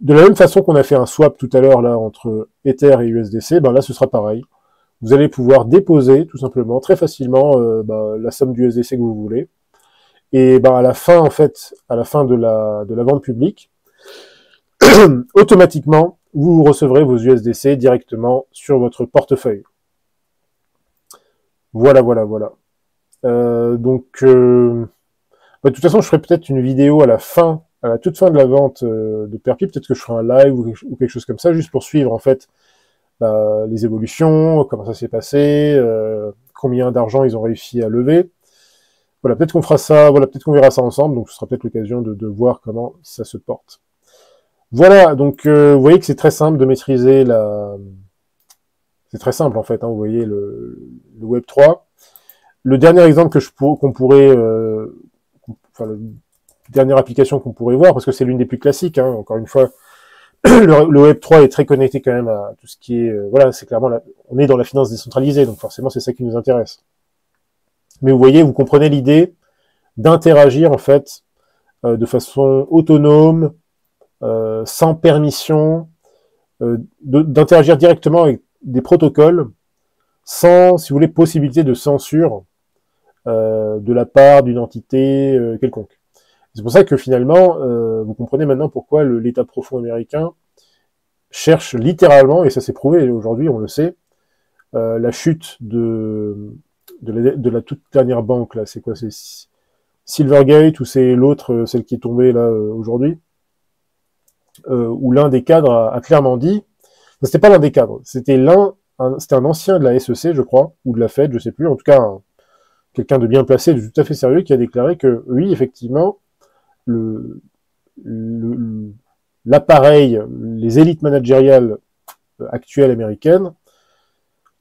de la même façon qu'on a fait un swap tout à l'heure, là, entre Ether et USDC, là, ce sera pareil. Vous allez pouvoir déposer, tout simplement, très facilement, la somme d'USDC que vous voulez. Et ben à la fin en fait, à la fin de la vente publique, automatiquement vous recevrez vos USDC directement sur votre portefeuille. Voilà, voilà, voilà. De toute façon, je ferai peut-être une vidéo à la toute fin de la vente de Perpi. Peut-être que je ferai un live ou quelque chose comme ça, juste pour suivre en fait les évolutions, comment ça s'est passé, combien d'argent ils ont réussi à lever. Voilà, peut-être qu'on fera ça, voilà, peut-être qu'on verra ça ensemble, donc ce sera peut-être l'occasion de voir comment ça se porte. Voilà, donc vous voyez que c'est très simple de maîtriser la... C'est très simple en fait, hein, vous voyez le Web3. Le dernier exemple qu'on pourrait... enfin, la dernière application qu'on pourrait voir, parce que c'est l'une des plus classiques, hein, encore une fois, le Web3 est très connecté quand même à tout ce qui est... voilà, c'est clairement... on est dans la finance décentralisée, donc forcément c'est ça qui nous intéresse. Mais vous voyez, vous comprenez l'idée d'interagir en fait de façon autonome, sans permission, d'interagir directement avec des protocoles sans, si vous voulez, possibilité de censure de la part d'une entité quelconque. C'est pour ça que finalement, vous comprenez maintenant pourquoi l'État profond américain cherche littéralement, et ça s'est prouvé aujourd'hui, on le sait, la chute de la toute dernière banque, là, c'est quoi, c'est Silvergate ou c'est l'autre, celle qui est tombée là aujourd'hui, où l'un des cadres a clairement dit, c'était pas l'un des cadres, c'était c'était un ancien de la SEC, je crois, ou de la Fed, je sais plus, en tout cas quelqu'un de bien placé, de tout à fait sérieux, qui a déclaré que oui, effectivement, l'appareil, les élites managériales actuelles américaines,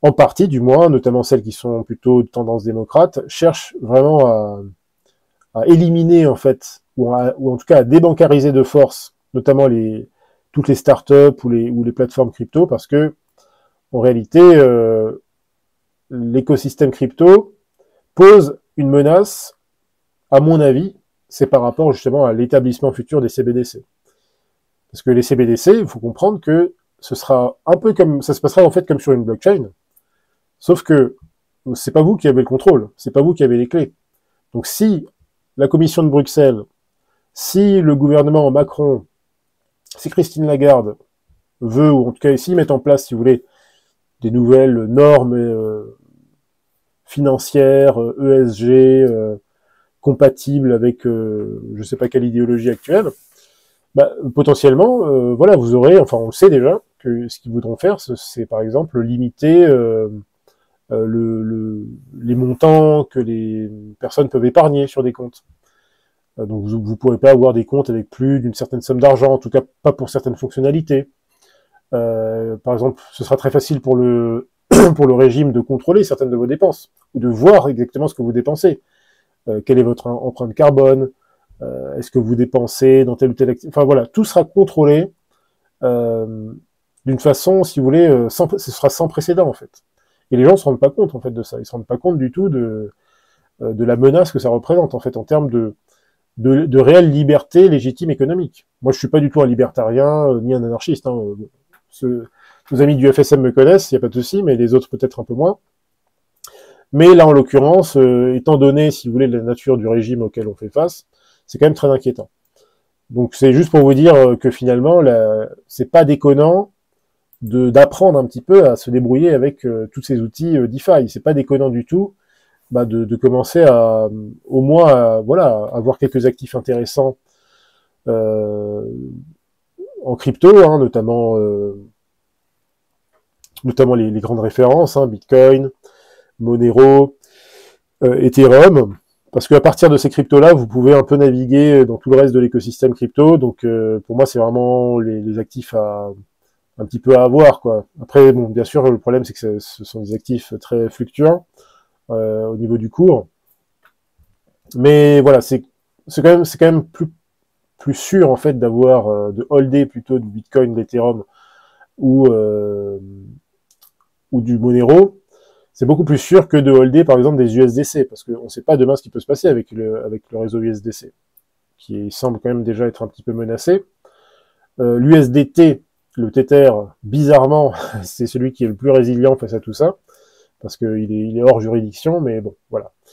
en partie du moins, notamment celles qui sont plutôt de tendance démocrate, cherchent vraiment à éliminer en fait, ou en tout cas à débancariser de force, notamment toutes les startups ou les plateformes crypto, parce que en réalité, l'écosystème crypto pose une menace, à mon avis, c'est par rapport justement à l'établissement futur des CBDC. Parce que les CBDC, il faut comprendre que ce sera un peu comme, ça se passera en fait comme sur une blockchain, sauf que c'est pas vous qui avez le contrôle, c'est pas vous qui avez les clés. Donc si la commission de Bruxelles, si le gouvernement Macron, si Christine Lagarde veut, ou en tout cas ici, mettre en place, si vous voulez, des nouvelles normes financières, ESG, compatibles avec je sais pas quelle idéologie actuelle, bah, potentiellement, voilà, vous aurez, enfin on le sait déjà, que ce qu'ils voudront faire, c'est par exemple limiter les montants que les personnes peuvent épargner sur des comptes. Donc vous ne pourrez pas avoir des comptes avec plus d'une certaine somme d'argent, en tout cas pas pour certaines fonctionnalités. Par exemple, ce sera très facile pour le pour le régime de contrôler certaines de vos dépenses, ou de voir exactement ce que vous dépensez. Quelle est votre empreinte carbone, est-ce que vous dépensez dans tel ou tel activité, enfin voilà, tout sera contrôlé d'une façon, si vous voulez, ce sera sans précédent en fait. Et les gens ne se rendent pas compte en fait de ça, ils se rendent pas compte du tout de la menace que ça représente en fait en termes de réelle liberté légitime économique. Moi, je suis pas du tout un libertarien ni un anarchiste. Hein. Nos amis du FSM me connaissent, il n'y a pas de souci, mais les autres peut-être un peu moins. Mais là, en l'occurrence, étant donné, si vous voulez, la nature du régime auquel on fait face, c'est quand même très inquiétant. Donc, c'est juste pour vous dire que finalement, c'est pas déconnant d'apprendre un petit peu à se débrouiller avec tous ces outils DeFi. C'est pas déconnant du tout de commencer à, au moins, voilà, avoir quelques actifs intéressants en crypto, hein, notamment les grandes références, hein, Bitcoin, Monero, Ethereum, parce qu'à partir de ces cryptos-là, vous pouvez un peu naviguer dans tout le reste de l'écosystème crypto. Donc, pour moi, c'est vraiment les actifs un petit peu à avoir, quoi. Après, bon, bien sûr, le problème, c'est que ce sont des actifs très fluctuants au niveau du cours. Mais voilà, c'est quand même plus sûr en fait d'avoir de holder plutôt du Bitcoin, de l'Ethereum ou du Monero. C'est beaucoup plus sûr que de holder par exemple des USDC, parce qu'on ne sait pas demain ce qui peut se passer avec le réseau USDC, qui semble quand même déjà être un petit peu menacé. L'USDT, le Tether, bizarrement, c'est celui qui est le plus résilient face à tout ça, parce qu'il est hors juridiction, mais bon, voilà.